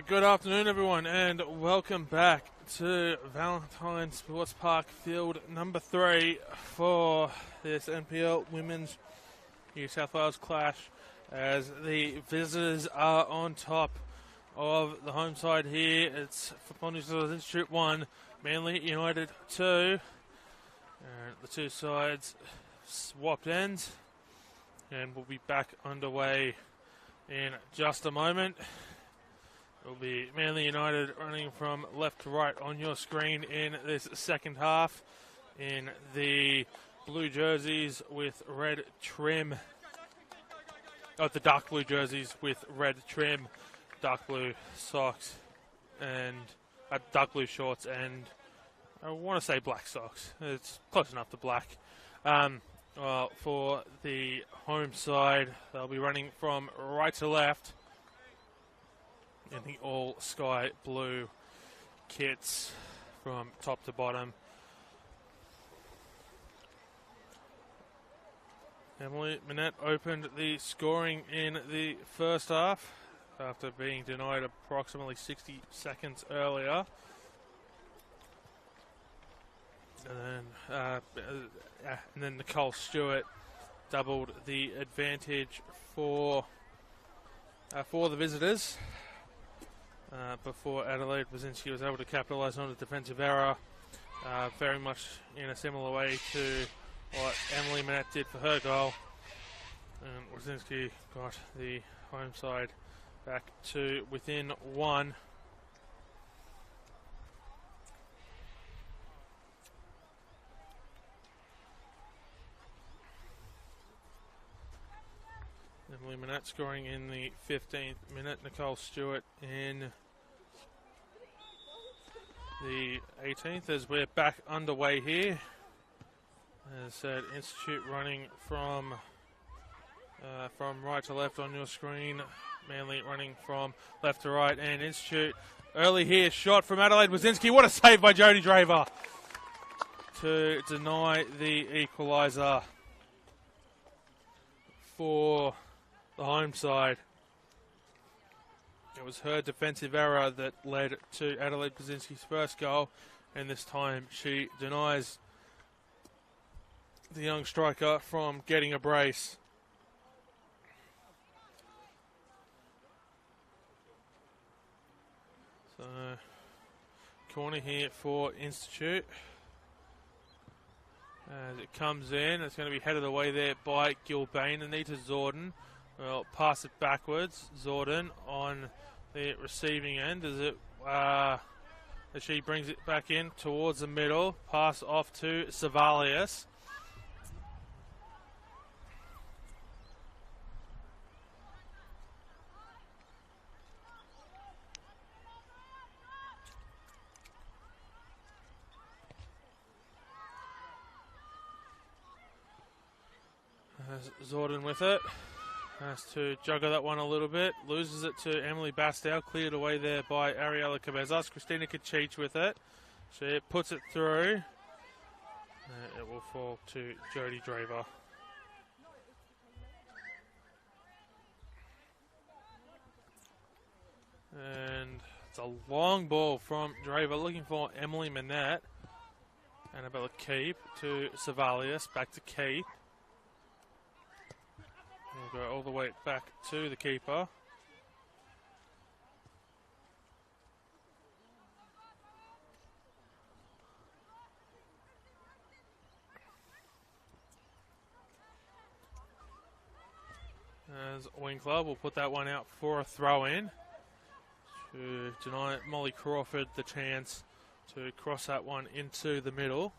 Good afternoon, everyone, and welcome back to Valentine Sports Park Field number 3 for this NPL Women's New South Wales clash, as the visitors are on top of the home side here. It's for New South Wales Institute 1, Manly United 2. And the two sides swapped ends, and we'll be back underway in just a moment. It'll be Manly United running from left to right on your screen in this second half in the blue jerseys with red trim. The dark blue jerseys with red trim, dark blue socks, and dark blue shorts, and I want to say black socks. It's close enough to black. For the home side, they'll be running from right to left in the all sky blue kits from top to bottom. Emily Minette opened the scoring in the first half after being denied approximately 60 seconds earlier. And then Nicole Stewart doubled the advantage for the visitors. Before Adelaide Brzezinski was able to capitalise on a defensive error, very much in a similar way to what Emily Minette did for her goal. And Brzezinski got the home side back to within 1. Emily Minette scoring in the 15th minute. Nicole Stewart in the 18th, as we're back underway here. As said, Institute running from right to left on your screen. Manly running from left to right, and Institute early here. Shot from Adelaide Brzezinski. What a save by Jodie Draver to deny the equaliser for the home side. It was her defensive error that led to Adelaide Brzezinski's first goal, and this time she denies the young striker from getting a brace. So, corner here for Institute. As it comes in, it's going to be headed away there by Gilbane. Anita Zorden will pass it backwards. Zorden on the receiving end as she brings it back in towards the middle. Pass off to Savalius. Zorden with it. Has to juggle that one a little bit. Loses it to Emily Bastow. Cleared away there by Ariella Cabezas. Christina Kachich with it. She puts it through. It will fall to Jodie Draver. And it's a long ball from Draver looking for Emily Minette. Annabella Keep to Savalius. Back to Keep. We'll go all the way back to the keeper. As Winkler will put that one out for a throw-in to deny Molly Crawford the chance to cross that one into the middle.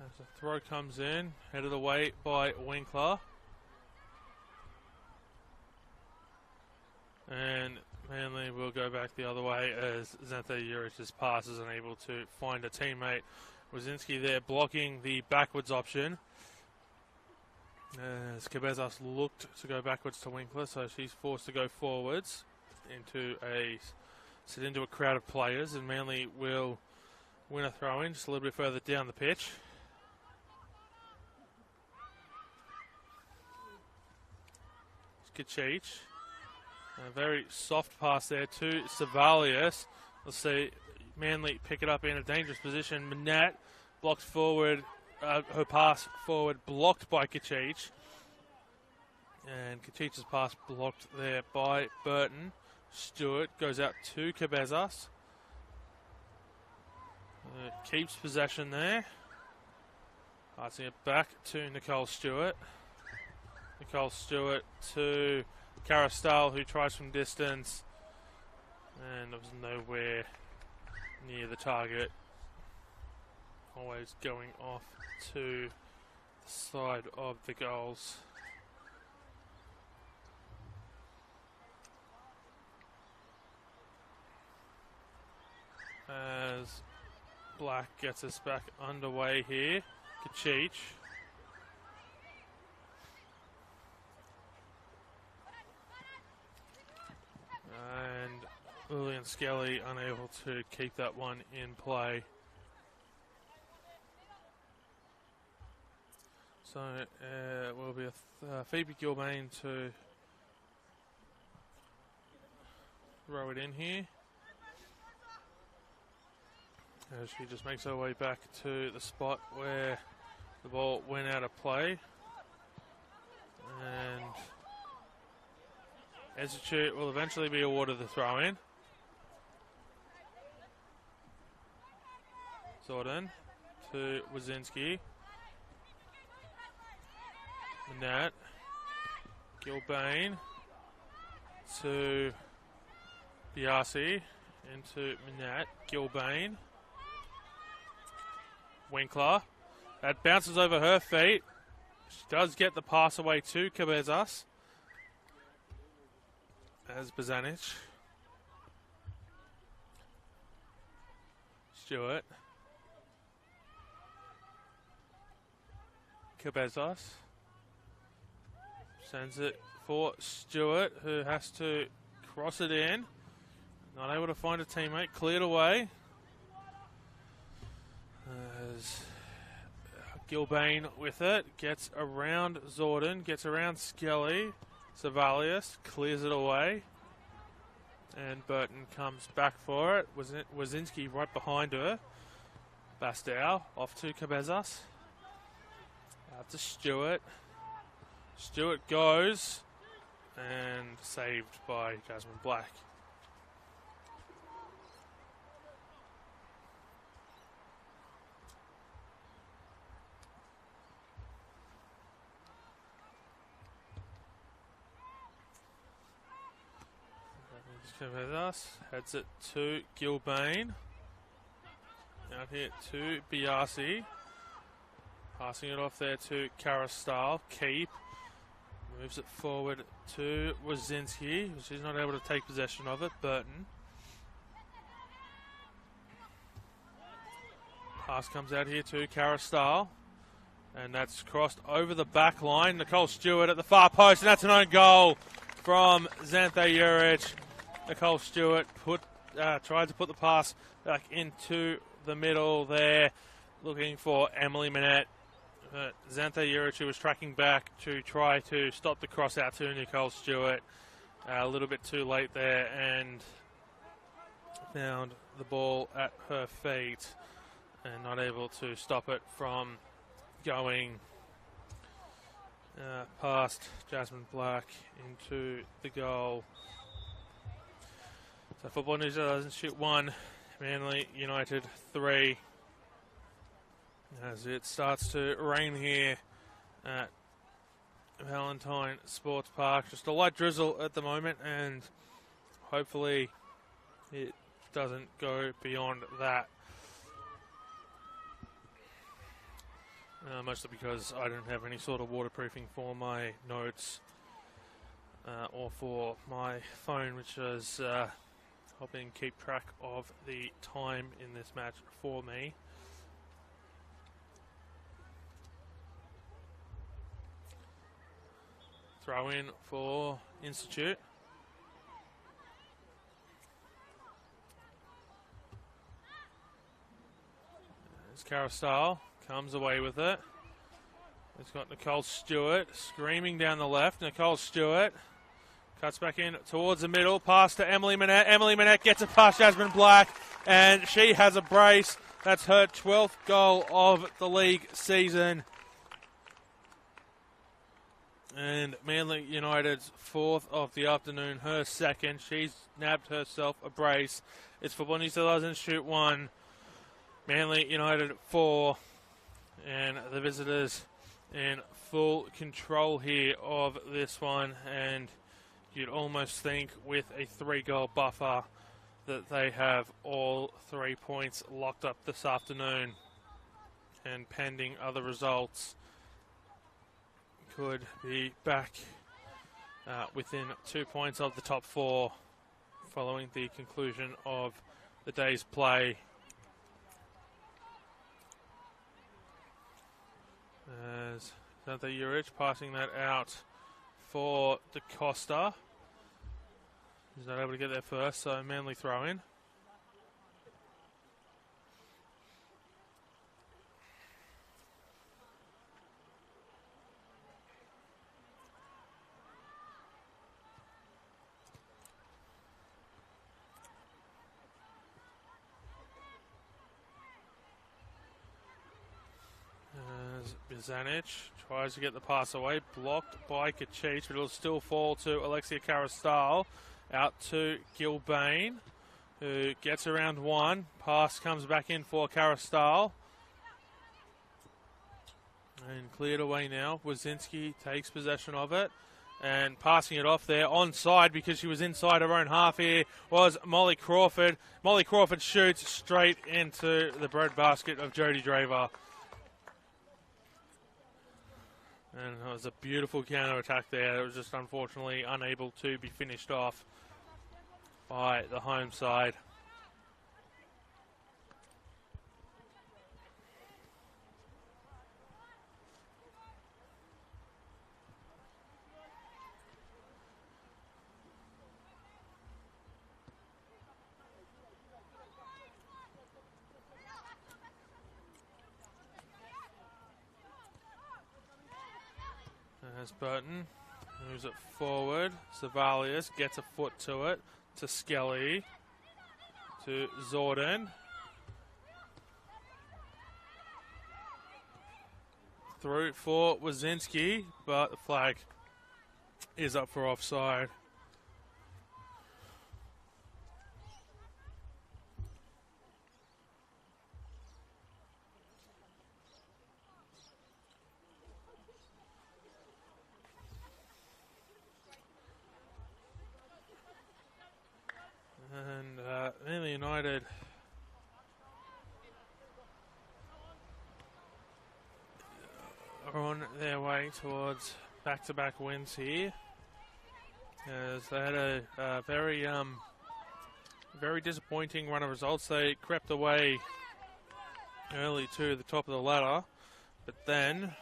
As the throw comes in, headed away by Winkler. And Manly will go back the other way as Xantha Urich's pass is unable to find a teammate. Brzezinski there blocking the backwards option. As Cabezas looked to go backwards to Winkler, so she's forced to go forwards into a sit into a crowd of players, and Manly will win a throw-in just a little bit further down the pitch. Kachich. A very soft pass there to Savalius. Let's see Manly pick it up in a dangerous position. Manette blocked forward. Her pass forward blocked by Kachich. And Kachich's pass blocked there by Burton. Stewart goes out to Cabezas. Keeps possession there. Passing it back to Nicole Stewart. Nicole Stewart to Carastal, who tries from distance. And was nowhere near the target. Always going off to the side of the goals. As Black gets us back underway here. Kachich. And Lillian Skelly unable to keep that one in play. So it will be a Phoebe Gilbane to throw it in here. As she just makes her way back to the spot where the ball went out of play. And Institute will eventually be awarded the throw-in. Zordon to Wazinski. Manat. Gilbane to Biasi. Into Manat. Gilbane. Winkler. That bounces over her feet. She does get the pass away to Cabezas. As Bazanic. Stewart. Cabezas. Sends it for Stewart, who has to cross it in. Not able to find a teammate. Cleared away. As Gilbane with it. Gets around Zordon. Gets around Skelly. Savalius clears it away. And Burton comes back for it. Wazinski right behind her. Bastow off to Cabezas. Out to Stewart. Stewart goes. And saved by Jasmine Black. Cabezas heads it to Gilbane. Out here to Biasi. Passing it off there to Carastal. Keep. Moves it forward to Wazinski. She's not able to take possession of it. Burton. Pass comes out here to Carastal. And that's crossed over the back line. Nicole Stewart at the far post. And that's an own goal from Xanthe Juric. Nicole Stewart tried to put the pass back into the middle there, looking for Emily Manette. Xanthe Juric, who was tracking back to try to stop the cross out to Nicole Stewart. A little bit too late there and found the ball at her feet and not able to stop it from going past Jasmine Black into the goal. So Football New Zealand shoot 1, Manly United 3. As it starts to rain here at Valentine Sports Park. Just a light drizzle at the moment, and hopefully it doesn't go beyond that. Mostly because I don't have any sort of waterproofing for my notes or for my phone, which is helping keep track of the time in this match for me. Throw in for Institute. Carastal comes away with it. It's got Nicole Stewart screaming down the left. Nicole Stewart cuts back in towards the middle. Pass to Emily Manette. Emily Manette gets it past Jasmine Black, and she has a brace. That's her 12th goal of the league season. And Manly United's 4th of the afternoon, her 2nd. She's nabbed herself a brace. It's Football New South Wales Institute 1, Manly United 4, and the visitors in full control here of this one. And you'd almost think with a 3-goal buffer that they have all 3 points locked up this afternoon. And pending other results, could be back within 2 points of the top 4 following the conclusion of the day's play. As Santa Juric passing that out for DaCosta. He's not able to get there first, so Manly throw in. Bizanic tries to get the pass away, blocked by Kachich, but it'll still fall to Alexia Carastal. Out to Gilbane, who gets around one. Pass comes back in for Carastal. And cleared away now. Wazinski takes possession of it. And passing it off there, onside because she was inside her own half here, was Molly Crawford. Molly Crawford shoots straight into the breadbasket of Jodie Draver. And it was a beautiful counter-attack there. It was just unfortunately unable to be finished off by the home side. As Burton moves it forward, Savalius gets a foot to it, to Skelly, to Zorden. Through for Wazinski, but the flag is up for offside. And Manly United are on their way towards back-to-back wins here, as they had a very disappointing run of results. They crept away early to the top of the ladder, but then,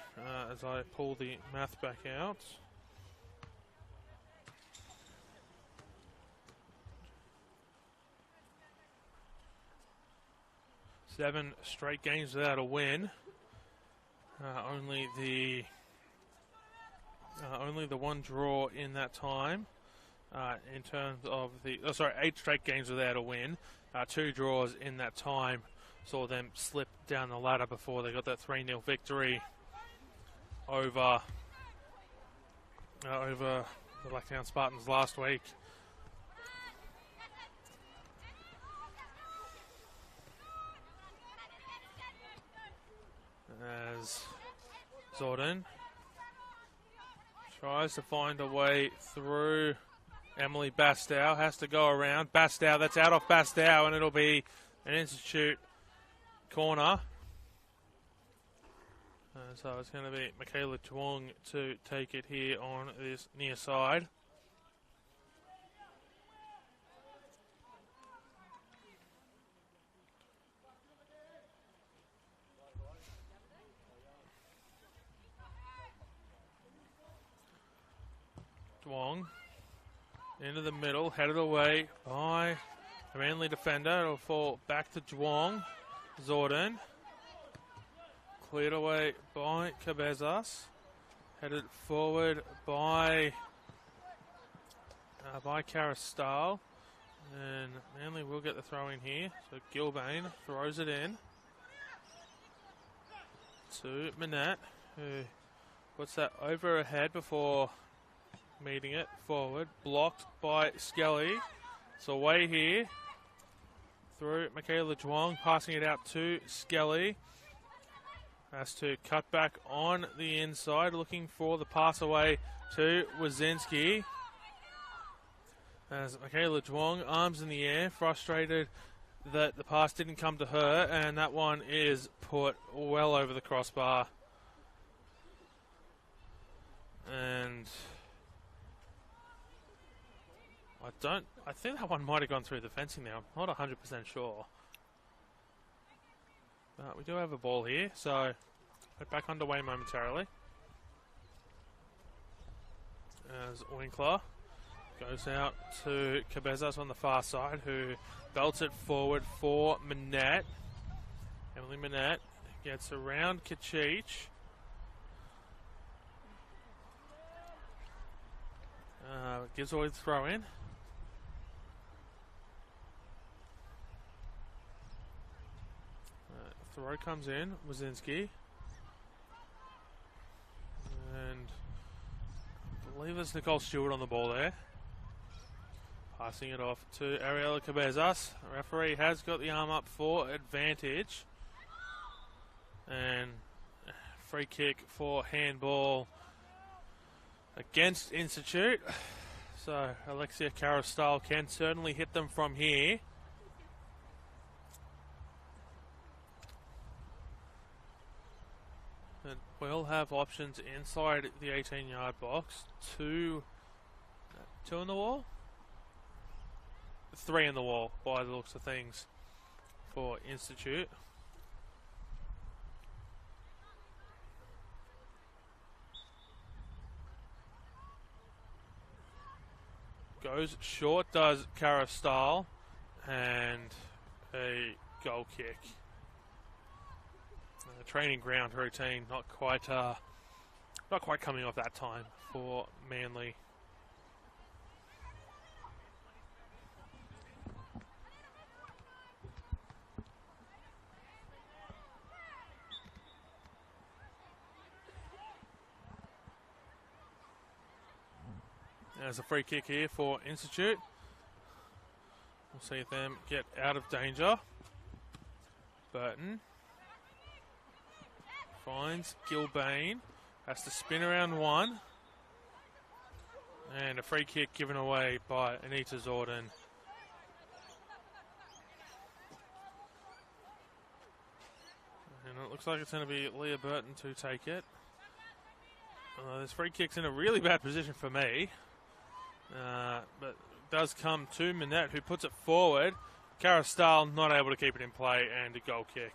as I pull the math back out, seven straight games without a win. Only the one draw in that time. In terms of the 8 straight games without a win. 2 draws in that time saw them slip down the ladder before they got that 3-0 victory over the Blacktown Spartans last week. As Zorden tries to find a way through Emily Bastow, has to go around. Bastow, that's out off Bastow, and it'll be an Institute corner. So it's going to be Michaela Chuang to take it here on this near side. Duong into the middle, headed away by the Manly defender. It'll fall back to Duong. Zorden cleared away by Cabezas. Headed forward by Caristal. And Manly will get the throw in here. So Gilbane throws it in to Manette, who puts that over her head before meeting it forward. Blocked by Skelly. It's away here through Michaela Juong, passing it out to Skelly. Has to cut back on the inside, looking for the pass away to Wazinski. As Michaela Juong, arms in the air, frustrated that the pass didn't come to her, and that one is put well over the crossbar. And I think that one might have gone through the fencing now. I'm not 100% sure. But we do have a ball here, so we're back underway momentarily. As Winkler goes out to Cabezas on the far side, who belts it forward for Manette. Emily Manette gets around Kachich. Gives away the throw in. Throw comes in, Wazinski. And I believe there's Nicole Stewart on the ball there. Passing it off to Ariella Cabezas. The referee has got the arm up for advantage. And free kick for handball against Institute. So Alexia Caristal can certainly hit them from here. And we'll have options inside the 18-yard box. Two in the wall? 3 in the wall by the looks of things for Institute. Goes short, does Caristal, and a goal kick. Training ground routine, not quite coming off that time for Manly. There's a free kick here for Institute. We'll see them get out of danger. Burton finds Gilbane. Has to spin around one. And a free kick given away by Anita Zorden. And it looks like it's going to be Leah Burton to take it. This free kick's in a really bad position for me. But it does come to Manette, who puts it forward. Caristal not able to keep it in play, and a goal kick.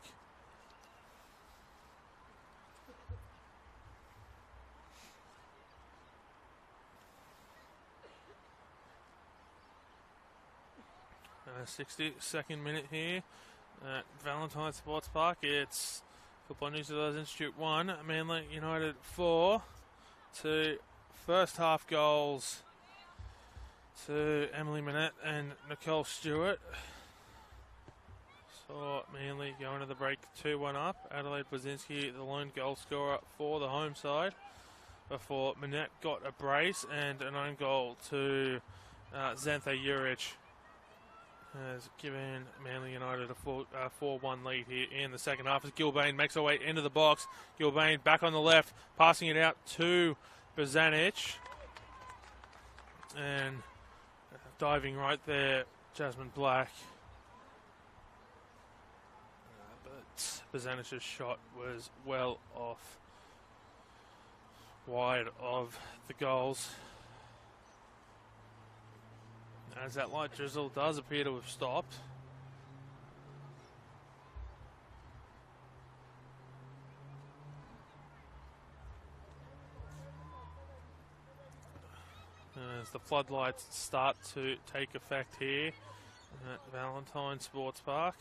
Uh, 62nd minute here at Valentine Sports Park. It's Football New South Wales Institute 1, Manly United 4. To first half goals to Emily Manette and Nicole Stewart. Saw Manly go into the break 2-1 up. Adelaide Wazinski, the lone goal scorer for the home side, before Manette got a brace and an own goal to Xantha Juric, has given Manly United a 4-1 lead here in the second half as Gilbane makes her way into the box. Gilbane back on the left, passing it out to Bozanic. And diving right there, Jasmine Black. But Bozanic's shot was well off, wide of the goals. As that light drizzle does appear to have stopped. As the floodlights start to take effect here at Valentine Sports Park.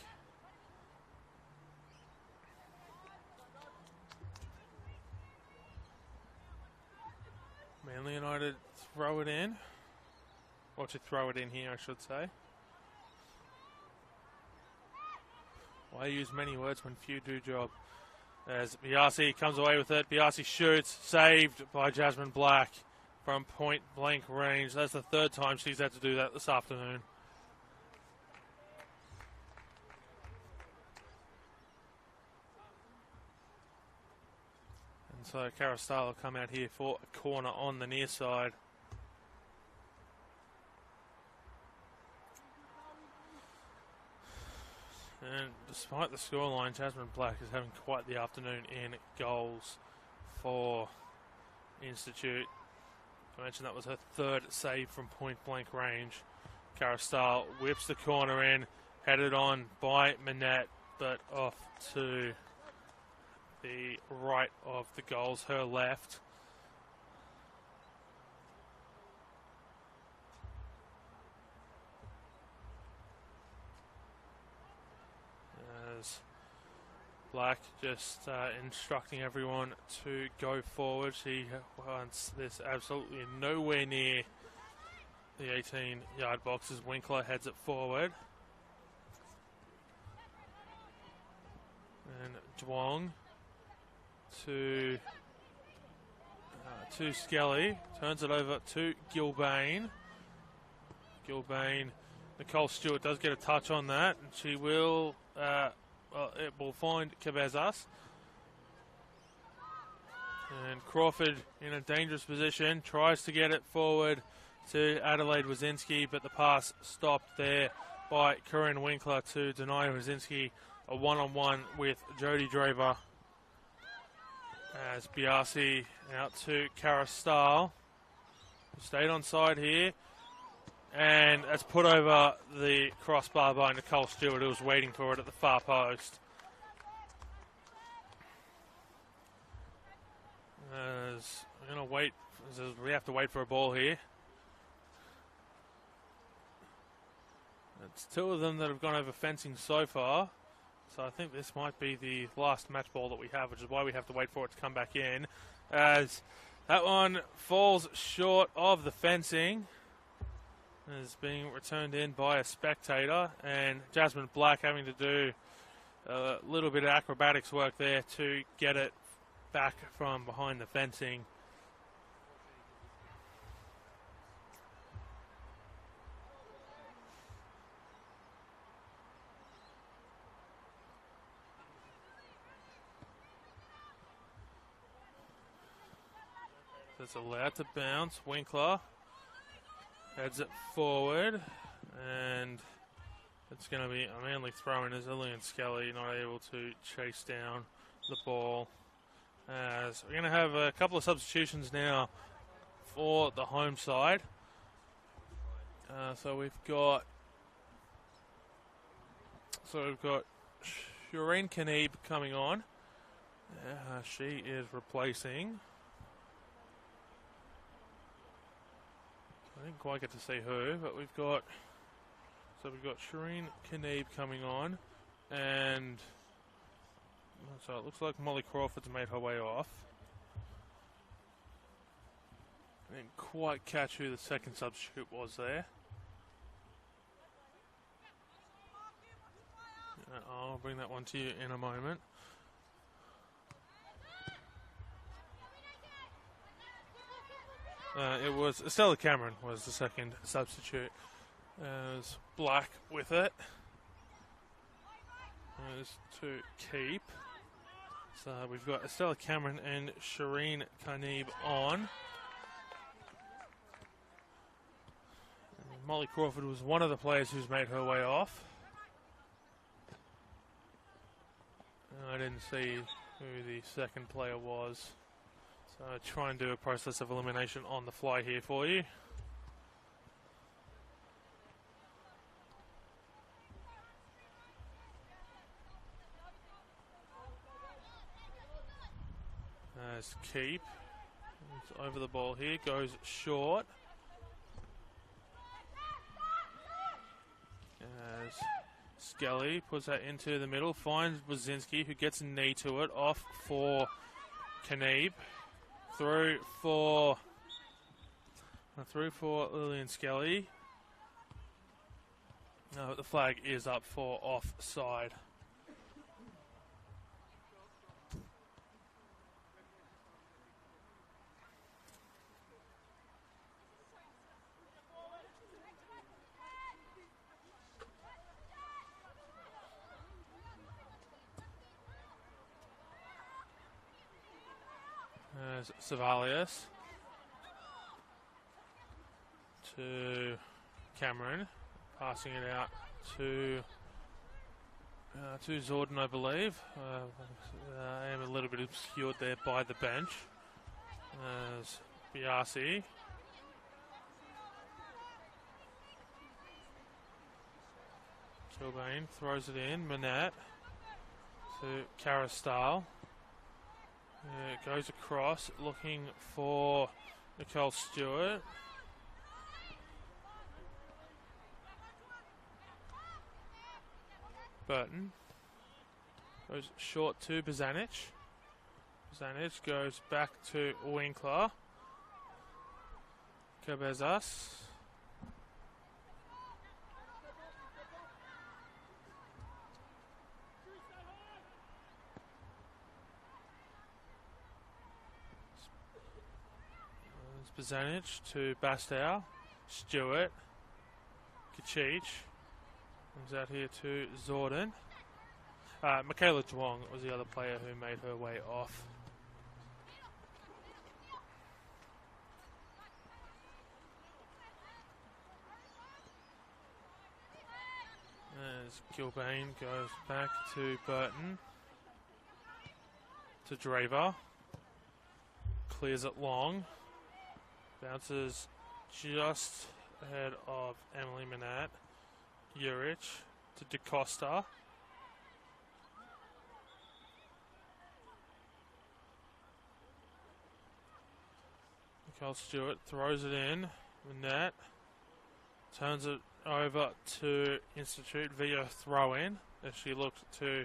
Manly United throw it in. Or to throw it in here, I should say. Why use many words when few do job? As Biasi comes away with it. Biasi shoots. Saved by Jasmine Black from point blank range. That's the third time she's had to do that this afternoon. And so Carastal will come out here for a corner on the near side. And despite the scoreline, Jasmine Black is having quite the afternoon in goals for Institute. I mentioned that was her third save from point blank range. Carastal whips the corner in, headed on by Manette, but off to the right of the goals, her left. As Black just instructing everyone to go forward. She wants this absolutely nowhere near the 18-yard box as Winkler heads it forward. And Duong to Skelly. Turns it over to Gilbane. Nicole Stewart does get a touch on that, and she will... it will find Cabezas. And Crawford in a dangerous position, tries to get it forward to Adelaide Wazinski, but the pass stopped there by Corinne Winkler to deny Wazinski a one-on-one with Jodie Draper. As Biasi out to Carastal. Stayed on side here. And it's put over the crossbar by Nicole Stewart, who was waiting for it at the far post. As we're going to wait, as we have to wait for a ball here. It's two of them that have gone over fencing so far. So I think this might be the last match ball that we have, which is why we have to wait for it to come back in. As that one falls short of the fencing. Is being returned in by a spectator, and Jasmine Black having to do a little bit of acrobatics work there to get it back from behind the fencing. It's allowed to bounce. Winkler heads it forward, and it's going to be a Manly throw-in as Lillian Skelly not able to chase down the ball. As we're going to have a couple of substitutions now for the home side. So we've got Shireen Kaneeb coming on. She is replacing. I didn't quite get to see her, but we've got Shireen Kaneeb coming on, and so it looks like Molly Crawford's made her way off. I didn't quite catch who the second substitute was there. I'll bring that one to you in a moment. It was Estella Cameron was the second substitute. As Black with it. As to keep. So we've got Estella Cameron and Shireen Kaneeb on. And Molly Crawford was one of the players who's made her way off. I didn't see who the second player was. So I'll try and do a process of elimination on the fly here for you. As keep. It's over the ball here, goes short. As Skelly puts that into the middle, finds Wazinski, who gets a knee to it, off for Kaneeb. Through for Through for Lillian Skelly. No, the flag is up for offside. There's Savalius to Cameron, passing it out to Zordon, I believe. I am a little bit obscured there by the bench. There's Biasi. Kilbane throws it in. Manette to Carastal. It goes across, looking for Nicole Stewart. Burton goes short to Bazanic. Bazanic goes back to Winkler. Cabezas. Bazanic to Bastow. Stewart. Kachich. Comes out here to Zordon. Michaela Duong was the other player who made her way off. As Gilbane goes back to Burton. To Draver. Clears it long. Bounces just ahead of Emily Manette. Urich to DeCosta. Nicole Stewart throws it in. Manette turns it over to Institute via throw-in as she looked to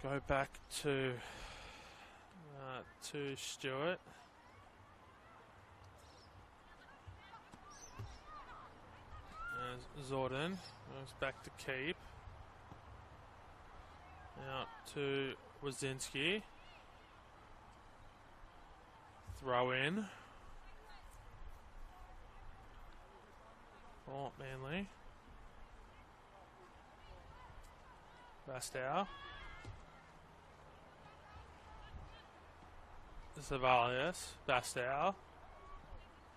go back to Stewart. Zordon goes back to keep. Out to Wazinski. Throw in. For Manly. Bastow. Zavalius. Bastow.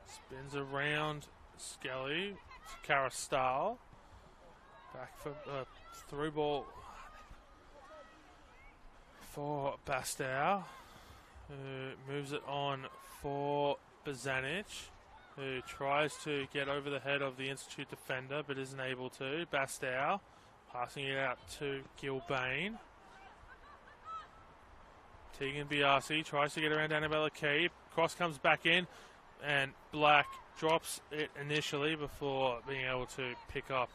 Spins around Skelly. Carastal. Back for through ball for Bastow, who moves it on for Bazanic, who tries to get over the head of the Institute defender but isn't able to. Bastow passing it out to Gilbane. Tegan Biasi tries to get around Annabella Key. Cross comes back in and Black drops it initially before being able to pick up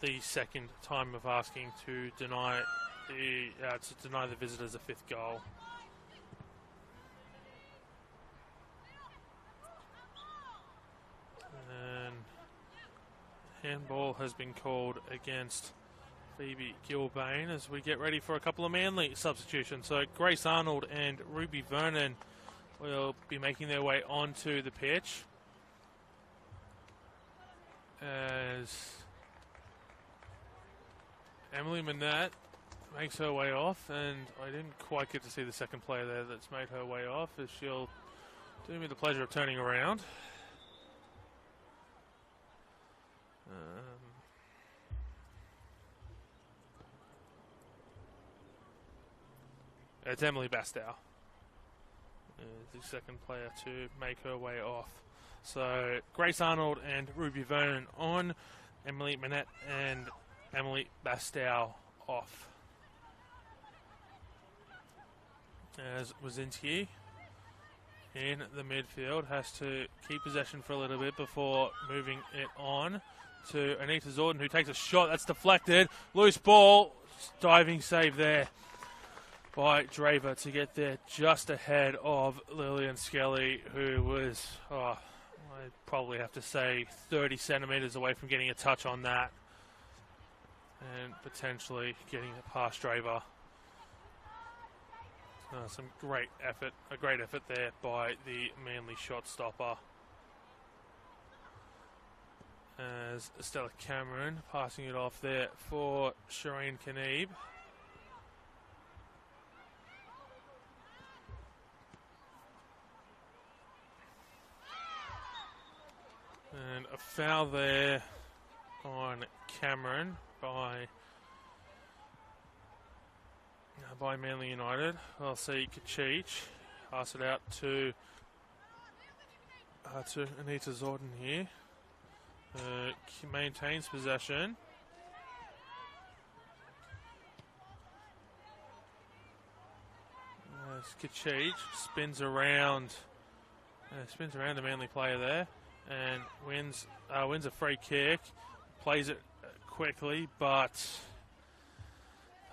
the second time of asking to deny the visitors a fifth goal. And handball has been called against Phoebe Gilbane as we get ready for a couple of Manly substitutions. So Grace Arnold and Ruby Vernon will be making their way onto the pitch as Emily Manette makes her way off, and I didn't quite get to see the second player there that's made her way off, as she'll do me the pleasure of turning around. It's Emily Bastow, the second player to make her way off. So Grace Arnold and Ruby Vernon on, Emily Manette and Emily Bastow off. As Wazinski in the midfield has to keep possession for a little bit before moving it on to Anita Zordon, who takes a shot that's deflected. Loose ball, diving save there by Draver to get there just ahead of Lillian Skelly, who was, I'd probably have to say, 30 centimetres away from getting a touch on that and potentially getting it past Draver. Some great effort, a great effort there by the Manly shot stopper. As Stella Cameron passing it off there for Shireen Kaneeb. And a foul there on Cameron by Manly United. I'll see Kachich pass it out to Anita Zorden here. Maintains possession. Kachich spins around the Manly player there and wins a free kick. Plays it quickly, but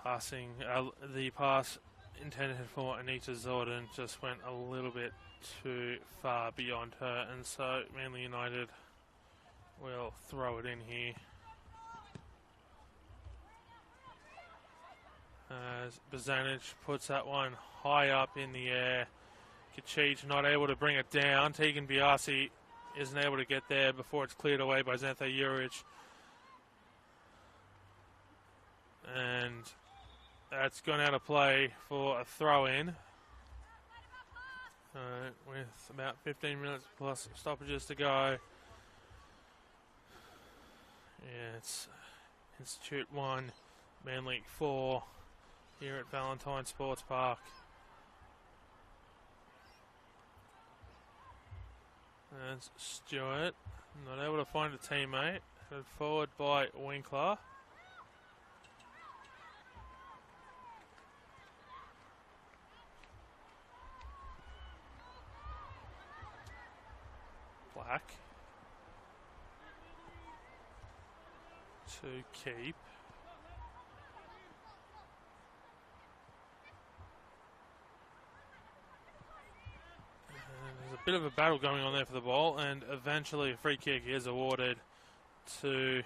the pass intended for Anita Zorden just went a little bit too far beyond her, and so Manly United will throw it in here. As Bozanic puts that one high up in the air. Kachich not able to bring it down. Tegan Biasi isn't able to get there before it's cleared away by Xantha Juric. And that's gone out of play for a throw-in. With about 15 minutes plus stoppages to go. Yeah, it's Institute 1, Manly 4 here at Valentine Sports Park. That's Stewart, not able to find a teammate. Headed forward by Winkler. Black. To keep. And there's a bit of a battle going on there for the ball, and eventually a free kick is awarded to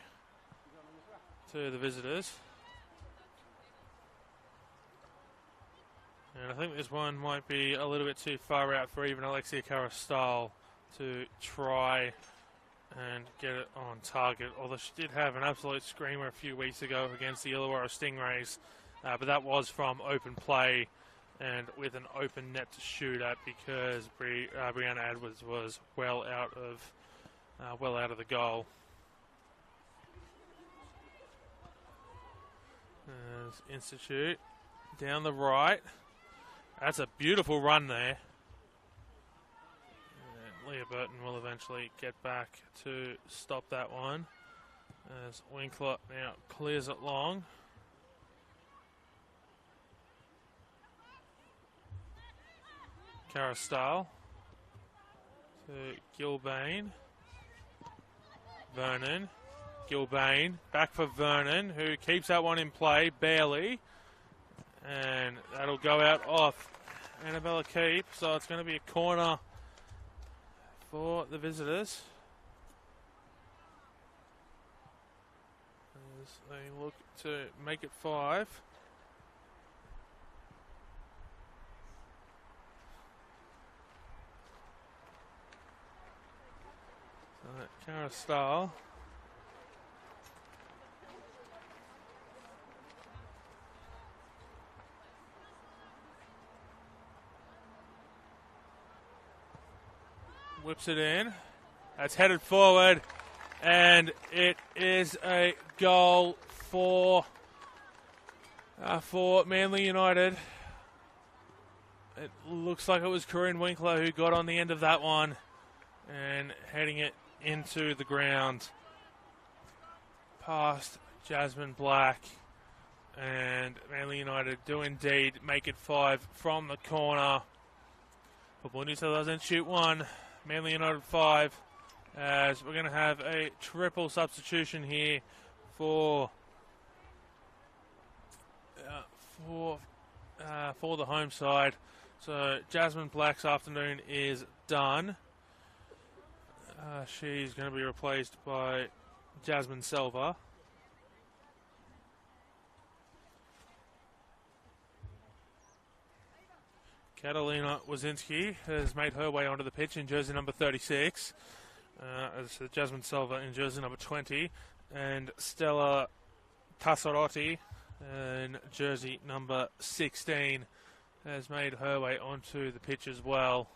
the visitors. And I think this one might be a little bit too far out for even Alexia Carastal to try and get it on target, although she did have an absolute screamer a few weeks ago against the Illawarra Stingrays, but that was from open play and with an open net to shoot at because Brianna Edwards was well out of the goal. There's Institute down the right. That's a beautiful run there. Leah Burton will eventually get back to stop that one as Winkler now clears it long. Carastal to Gilbane. Vernon. Gilbane back for Vernon, who keeps that one in play barely. And that'll go out off Annabella Keep, so it's going to be a corner for the visitors as they look to make it 5. So Carastal whips it in. That's headed forward, and it is a goal for Manly United. It looks like it was Corinne Winkler who got on the end of that one and heading it into the ground past Jasmine Black, and Manly United do indeed make it 5 from the corner. Football New South Wales Institute 1. Manly United 5, as we're going to have a triple substitution here for for the home side. So Jasmine Black's afternoon is done. She's going to be replaced by Jasmine Silva. Catalina Wazinski has made her way onto the pitch in jersey number 36. As Jasmine Silva in jersey number 20. And Stella Tassarotti in jersey number 16 has made her way onto the pitch as well.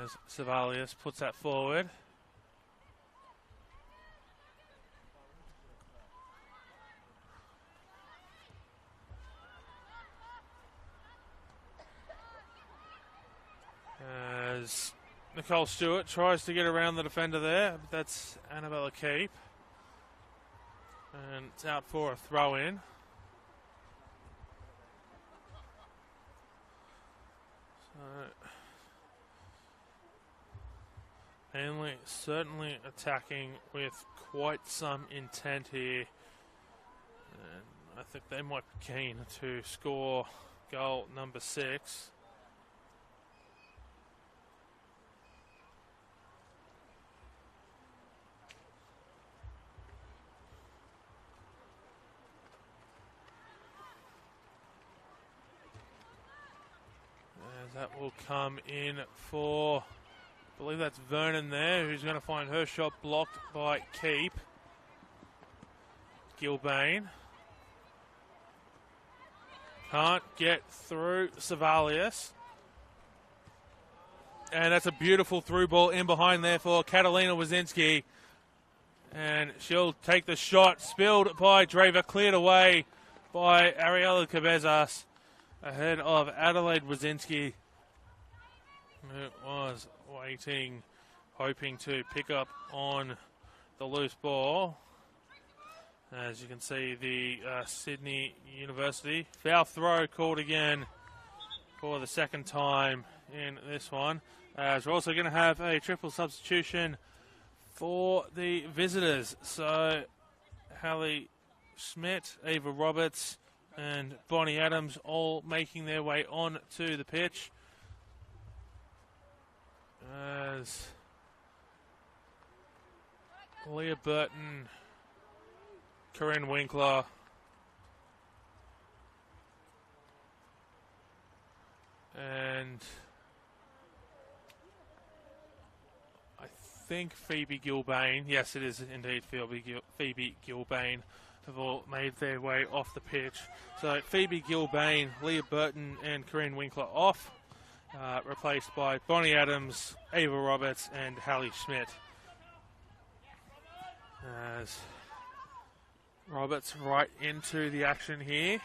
As Savalius puts that forward. As Nicole Stewart tries to get around the defender there, but that's Annabella Keep. And it's out for a throw-in. So, Manly certainly attacking with quite some intent here. And I think they might be keen to score goal number 6. That will come in for, I believe that's Vernon there, who's going to find her shot blocked by Keep. Gilbane. Can't get through Savalius. And that's a beautiful through ball in behind there for Catalina Wazinski. And she'll take the shot, spilled by Draver, cleared away by Ariella Cabezas, ahead of Adelaide Wazinski, who was waiting, hoping to pick up on the loose ball. As you can see, the Sydney University foul throw called again for the second time in this one. As we're also going to have a triple substitution for the visitors. So Hallie Schmidt, Ava Roberts, and Bonnie Adams all making their way on to the pitch. As Leah Burton, Corinne Winkler, and I think Phoebe Gilbane, yes it is indeed Phoebe Gilbane, have all made their way off the pitch. So Phoebe Gilbane, Leah Burton and Corinne Winkler off, replaced by Bonnie Adams, Ava Roberts and Hallie Schmidt. As Roberts right into the action here.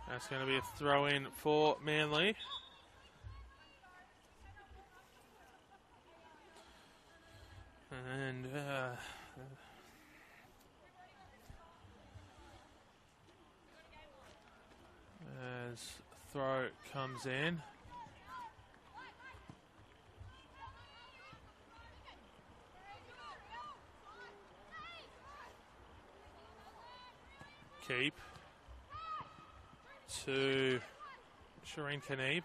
That's going to be a throw-in for Manly. And as throw comes in. Keep to Shireen Kaneeb.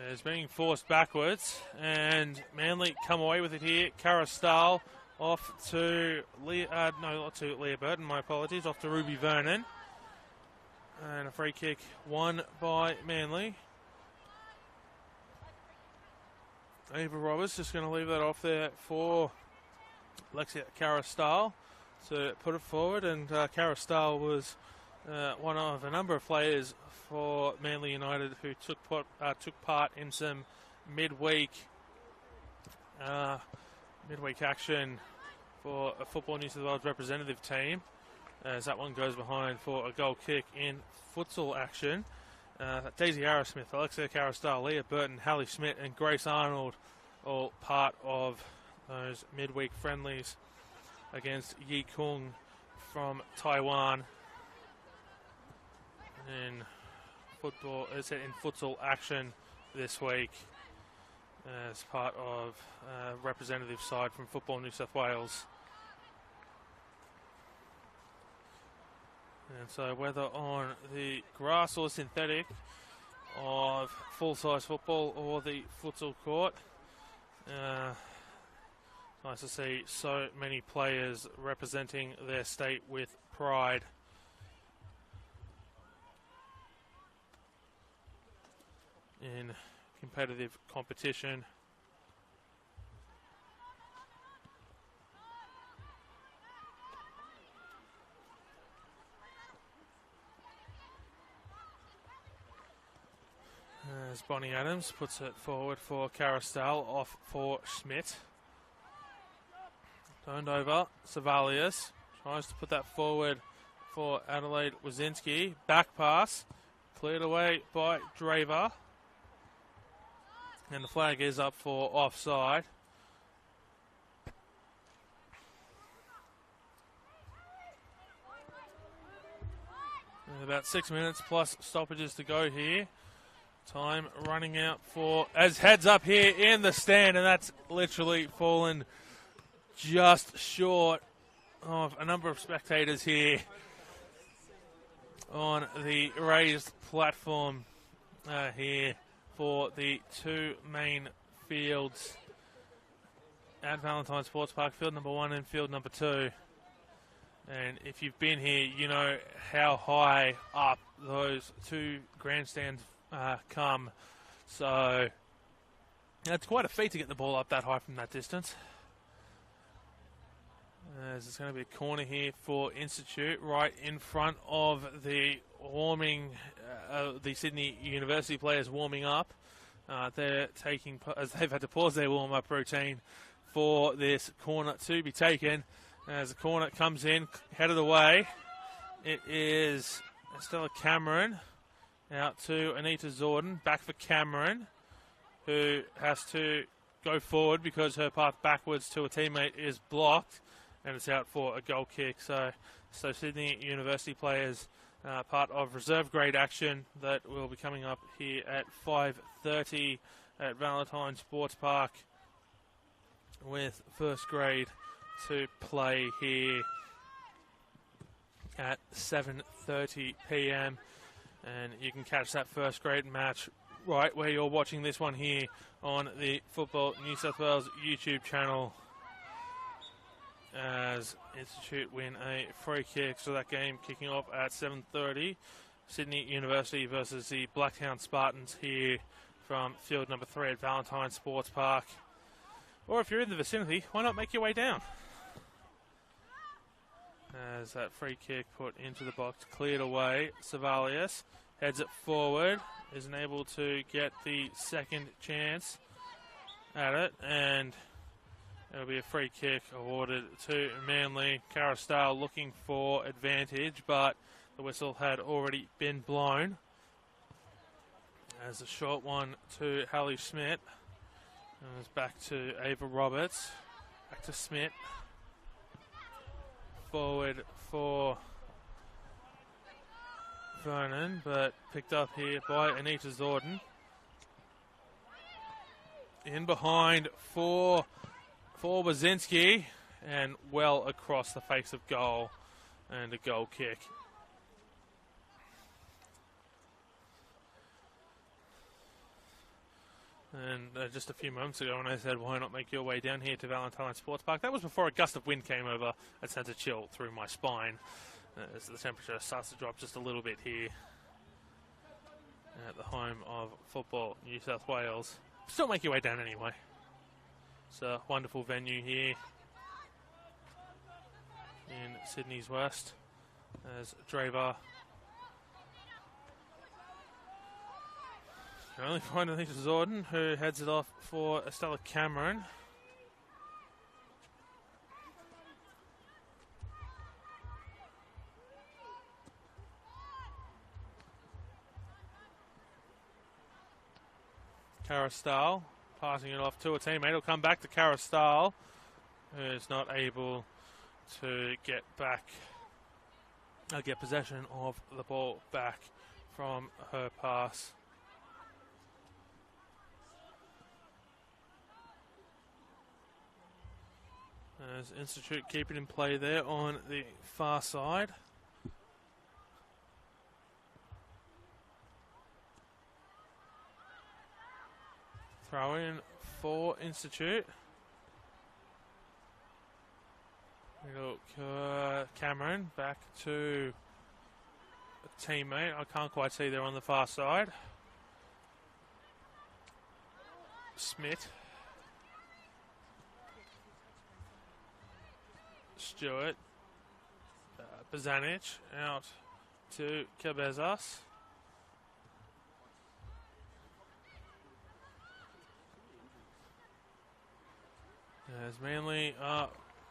It's being forced backwards, and Manly come away with it here. Cara Stahl off to not to Leah Burton, my apologies, off to Ruby Vernon. And a free kick won by Manly. Ava Roberts just going to leave that off there for Lexia Cara Stahl to put it forward, and Cara Stahl was one of a number of players for Manly United who took part in some midweek action for a Football New South Wales representative team, as that one goes behind for a goal kick in futsal action. Daisy Arrowsmith, Alexia Carastal, Leah Burton, Hallie Schmidt and Grace Arnold, all part of those midweek friendlies against Yi Kung from Taiwan in futsal action this week. as part of representative side from Football New South Wales. And so whether on the grass or synthetic of full-size football or the futsal court, nice to see so many players representing their state with pride. In competitive competition. As Bonnie Adams puts it forward for Carastal, off for Schmidt. Turned over, Savalius tries to put that forward for Adelaide Wazinski. Back pass, cleared away by Draver. And the flag is up for offside. And about 6 minutes plus stoppages to go here. Time running out for, as heads up here in the stand, and that's literally fallen just short of a number of spectators here on the raised platform here for the two main fields at Valentine Sports Park, field number 1 and field number 2. And if you've been here, you know how high up those two grandstands come. So it's quite a feat to get the ball up that high from that distance. As it's going to be a corner here for Institute, right in front of the warming, the Sydney University players warming up. They're taking, as they've had to pause their warm-up routine for this corner to be taken. As the corner comes in, headed away, it is Estella Cameron out to Anita Zorden, back for Cameron, who has to go forward because her path backwards to a teammate is blocked, and it's out for a goal kick. So Sydney University players, part of reserve grade action that will be coming up here at 5:30 at Valentine Sports Park, with first grade to play here at 7:30 p.m. And you can catch that first grade match right where you're watching this one here on the Football New South Wales YouTube channel, as Institute win a free kick. So that game kicking off at 7:30. Sydney University versus the Blacktown Spartans here from field number 3 at Valentine Sports Park. Or if you're in the vicinity, why not make your way down? As that free kick put into the box, cleared away. Savalius heads it forward, isn't able to get the second chance at it, and it'll be a free kick awarded to Manly. Carastal looking for advantage, but the whistle had already been blown. As a short one to Hallie Schmidt. And it's back to Ava Roberts. Back to Schmidt. Forward for Vernon, but picked up here by Anita Zorden. In behind for Wazinski, and well across the face of goal, and a goal kick. And just a few moments ago when I said, why not make your way down here to Valentine Sports Park, that was before a gust of wind came over and sent a chill through my spine, as the temperature starts to drop just a little bit here at the home of Football New South Wales. Still make your way down anyway. It's a wonderful venue here in Sydney's West, as Draver can only find Anita Zorden, who heads it off for Estella Cameron. Carastal passing it off to a teammate. It'll come back to Carastal, who is not able to get possession of the ball back from her pass. As Institute keep it in play there on the far side. Throw in for Institute. Look, Cameron back to a teammate. I can't quite see there on the far side. Smith. Stewart. Bazanic out to Cabezas. There's Manly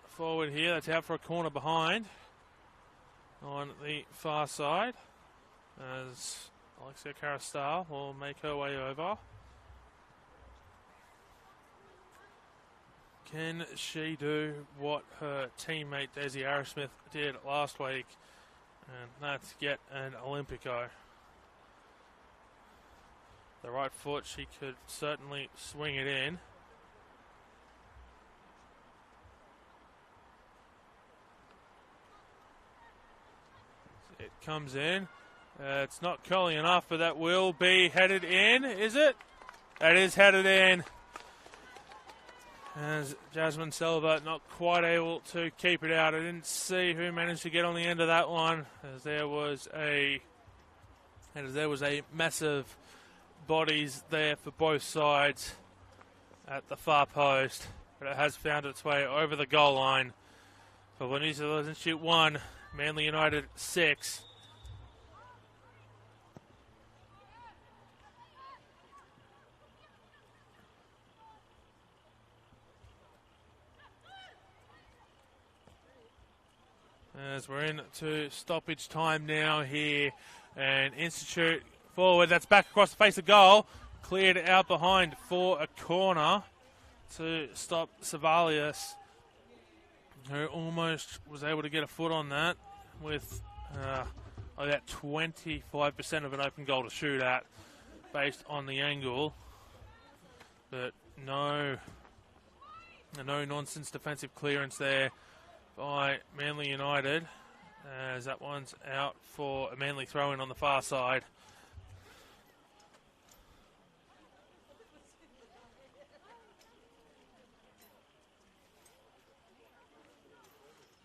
forward here. That's out for a corner behind on the far side. As Alexia Carastal will make her way over. Can she do what her teammate Daisy Arrowsmith did last week? And that's get an Olympico. The right foot, she could certainly swing it in. It comes in. It's not curling enough, but that will be headed in, is it? That is headed in. As Jasmine Silva not quite able to keep it out. I didn't see who managed to get on the end of that one, as there was a massive bodies there for both sides at the far post, but it has found its way over the goal line for New Zealand Wales Institute 1, Manly United 6. As we're into stoppage time now here, and Institute forward, that's back across the face of goal, cleared out behind for a corner to stop Savalius, who almost was able to get a foot on that with about 25% of an open goal to shoot at based on the angle, but no nonsense defensive clearance there by Manly United, as that one's out for a Manly throw-in on the far side.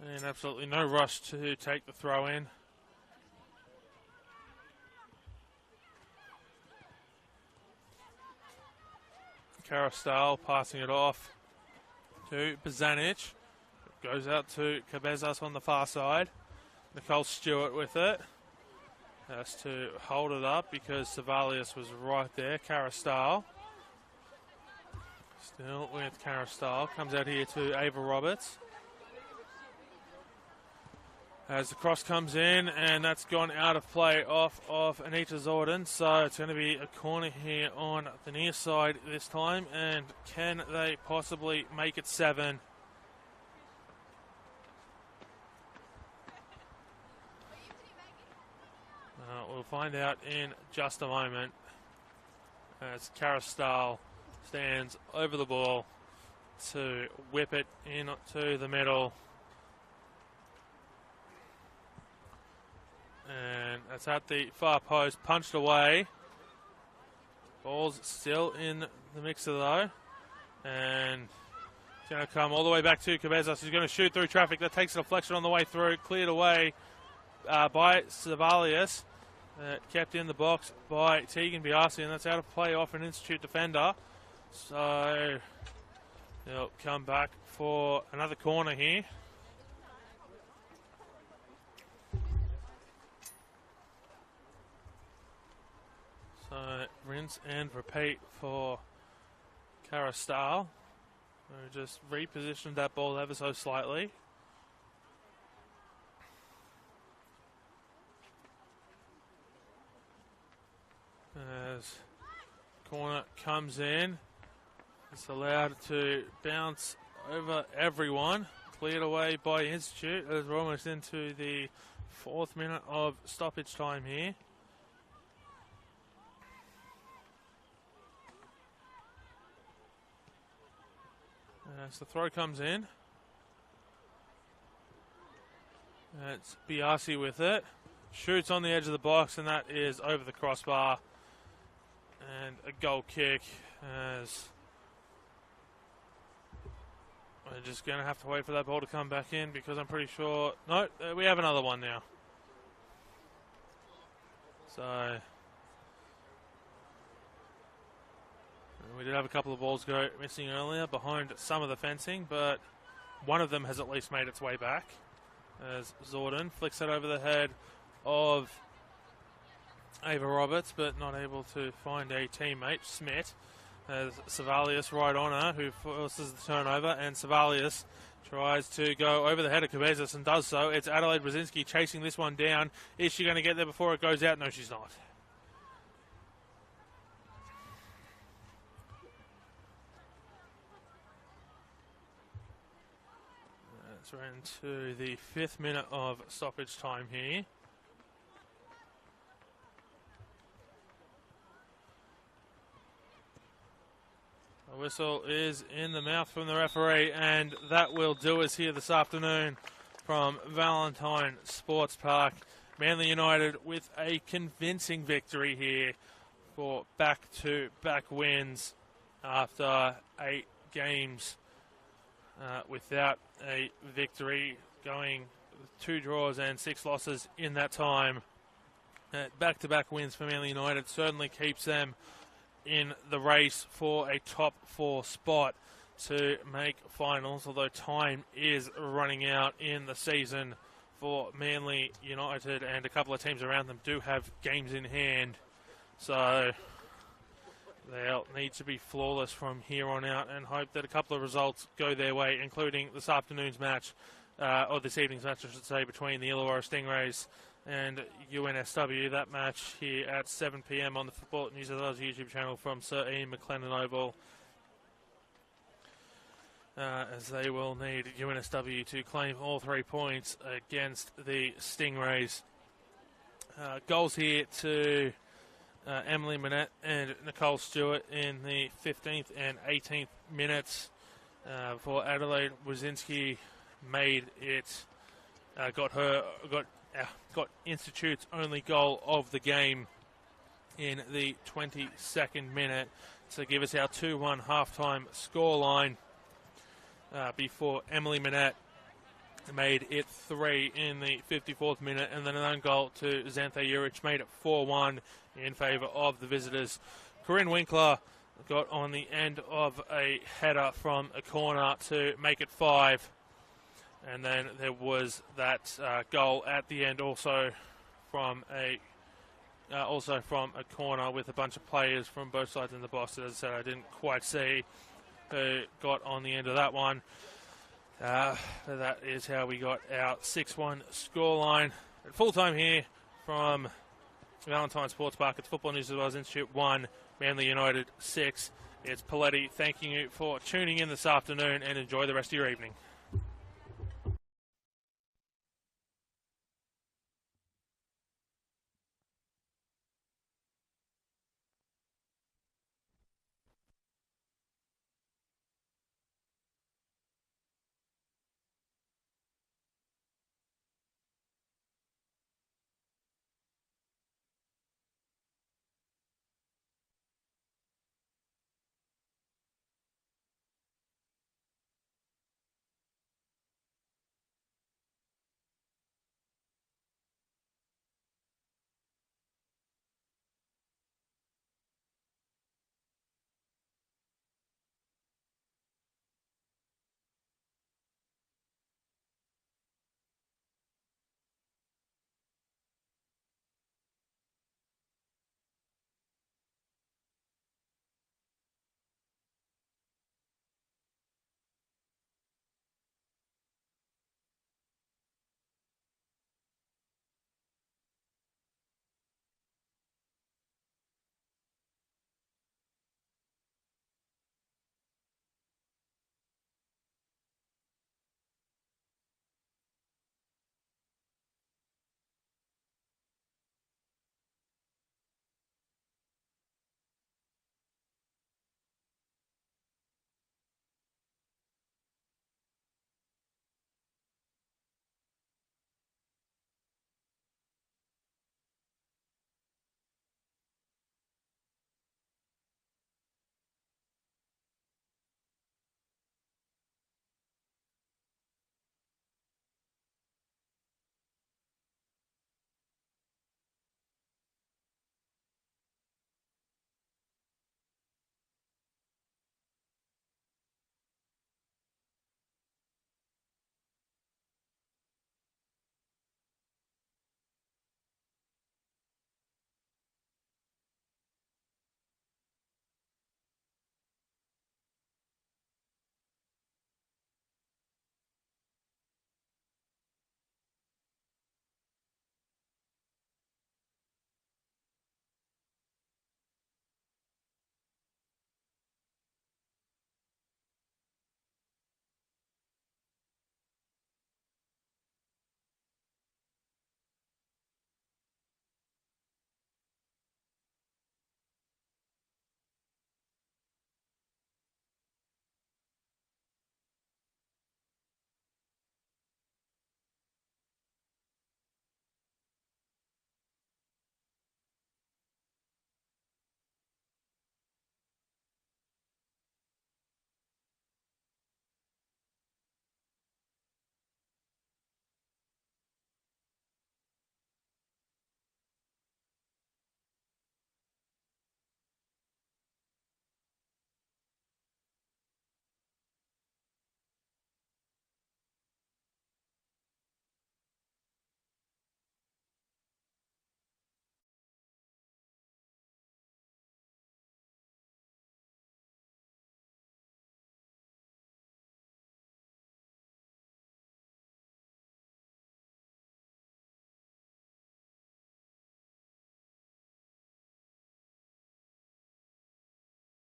And absolutely no rush to take the throw-in. Carastal passing it off to Bazanic. Goes out to Cabezas on the far side. Nicole Stewart with it. Has to hold it up because Savalius was right there. Carastal. Still with Carastal. Comes out here to Ava Roberts. As the cross comes in, and that's gone out of play off of Anita Zorden. So it's going to be a corner here on the near side this time. And can they possibly make it 7? We'll find out in just a moment as Carastal stands over the ball to whip it into the middle. And that's at the far post, punched away. Ball's still in the mixer though. And it's going to come all the way back to Cabezas, who's going to shoot through traffic. That takes a deflection on the way through, cleared away by Savalius. Kept in the box by Tegan Biasi, and that's out of play off an Institute defender. So they'll come back for another corner here. So rinse and repeat for Carastal, who just repositioned that ball ever so slightly. As corner comes in, it's allowed to bounce over everyone. Cleared away by Institute as we're almost into the 4th minute of stoppage time here. As the throw comes in, It's Biasi with it. Shoots on the edge of the box, and that is over the crossbar. And a goal kick as we're just going to have to wait for that ball to come back in because I'm pretty sure... No, we have another one now. So we did have a couple of balls go missing earlier behind some of the fencing, but one of them has at least made its way back as Zordon flicks it over the head of Ava Roberts, but not able to find a teammate. Smith as Savalius right on her, who forces the turnover, and Savalius tries to go over the head of Cabezas and does so. It's Adelaide Brzezinski chasing this one down. Is she going to get there before it goes out? No, she's not. We're into the 5th minute of stoppage time here. The whistle is in the mouth from the referee, and that will do us here this afternoon from Valentine Sports Park. Manly United with a convincing victory here for back-to-back wins after 8 games. Without a victory, going 2 draws and 6 losses in that time. Back-to-back wins for Manly United certainly keeps them in the race for a top 4 spot to make finals, although time is running out in the season for Manly United, and a couple of teams around them do have games in hand. So they'll need to be flawless from here on out and hope that a couple of results go their way, including this afternoon's match, or this evening's match, I should say, between the Illawarra Stingrays and UNSW. That match here at 7 p.m. on the Football New South Wales YouTube channel from Sir Ian McLennan Oval, as they will need UNSW to claim all 3 points against the Stingrays. Goals here to Emily Manette and Nicole Stewart in the 15th and 18th minutes. For Adelaide, Wazinski made it, got Institute's only goal of the game in the 22nd minute to give us our 2-1 halftime scoreline, before Emily Manette made it 3 in the 54th minute, and then an own goal to Xanthe Juric made it 4-1 in favour of the visitors. Corinne Winkler got on the end of a header from a corner to make it 5. And then there was that goal at the end also from a corner with a bunch of players from both sides in the box. As I said, I didn't quite see who got on the end of that one. That is how we got our 6-1 scoreline. At full time here from Valentine Sports Park, it's Football New South Wales Institute 1, Manly United 6. It's Paletti thanking you for tuning in this afternoon, and enjoy the rest of your evening.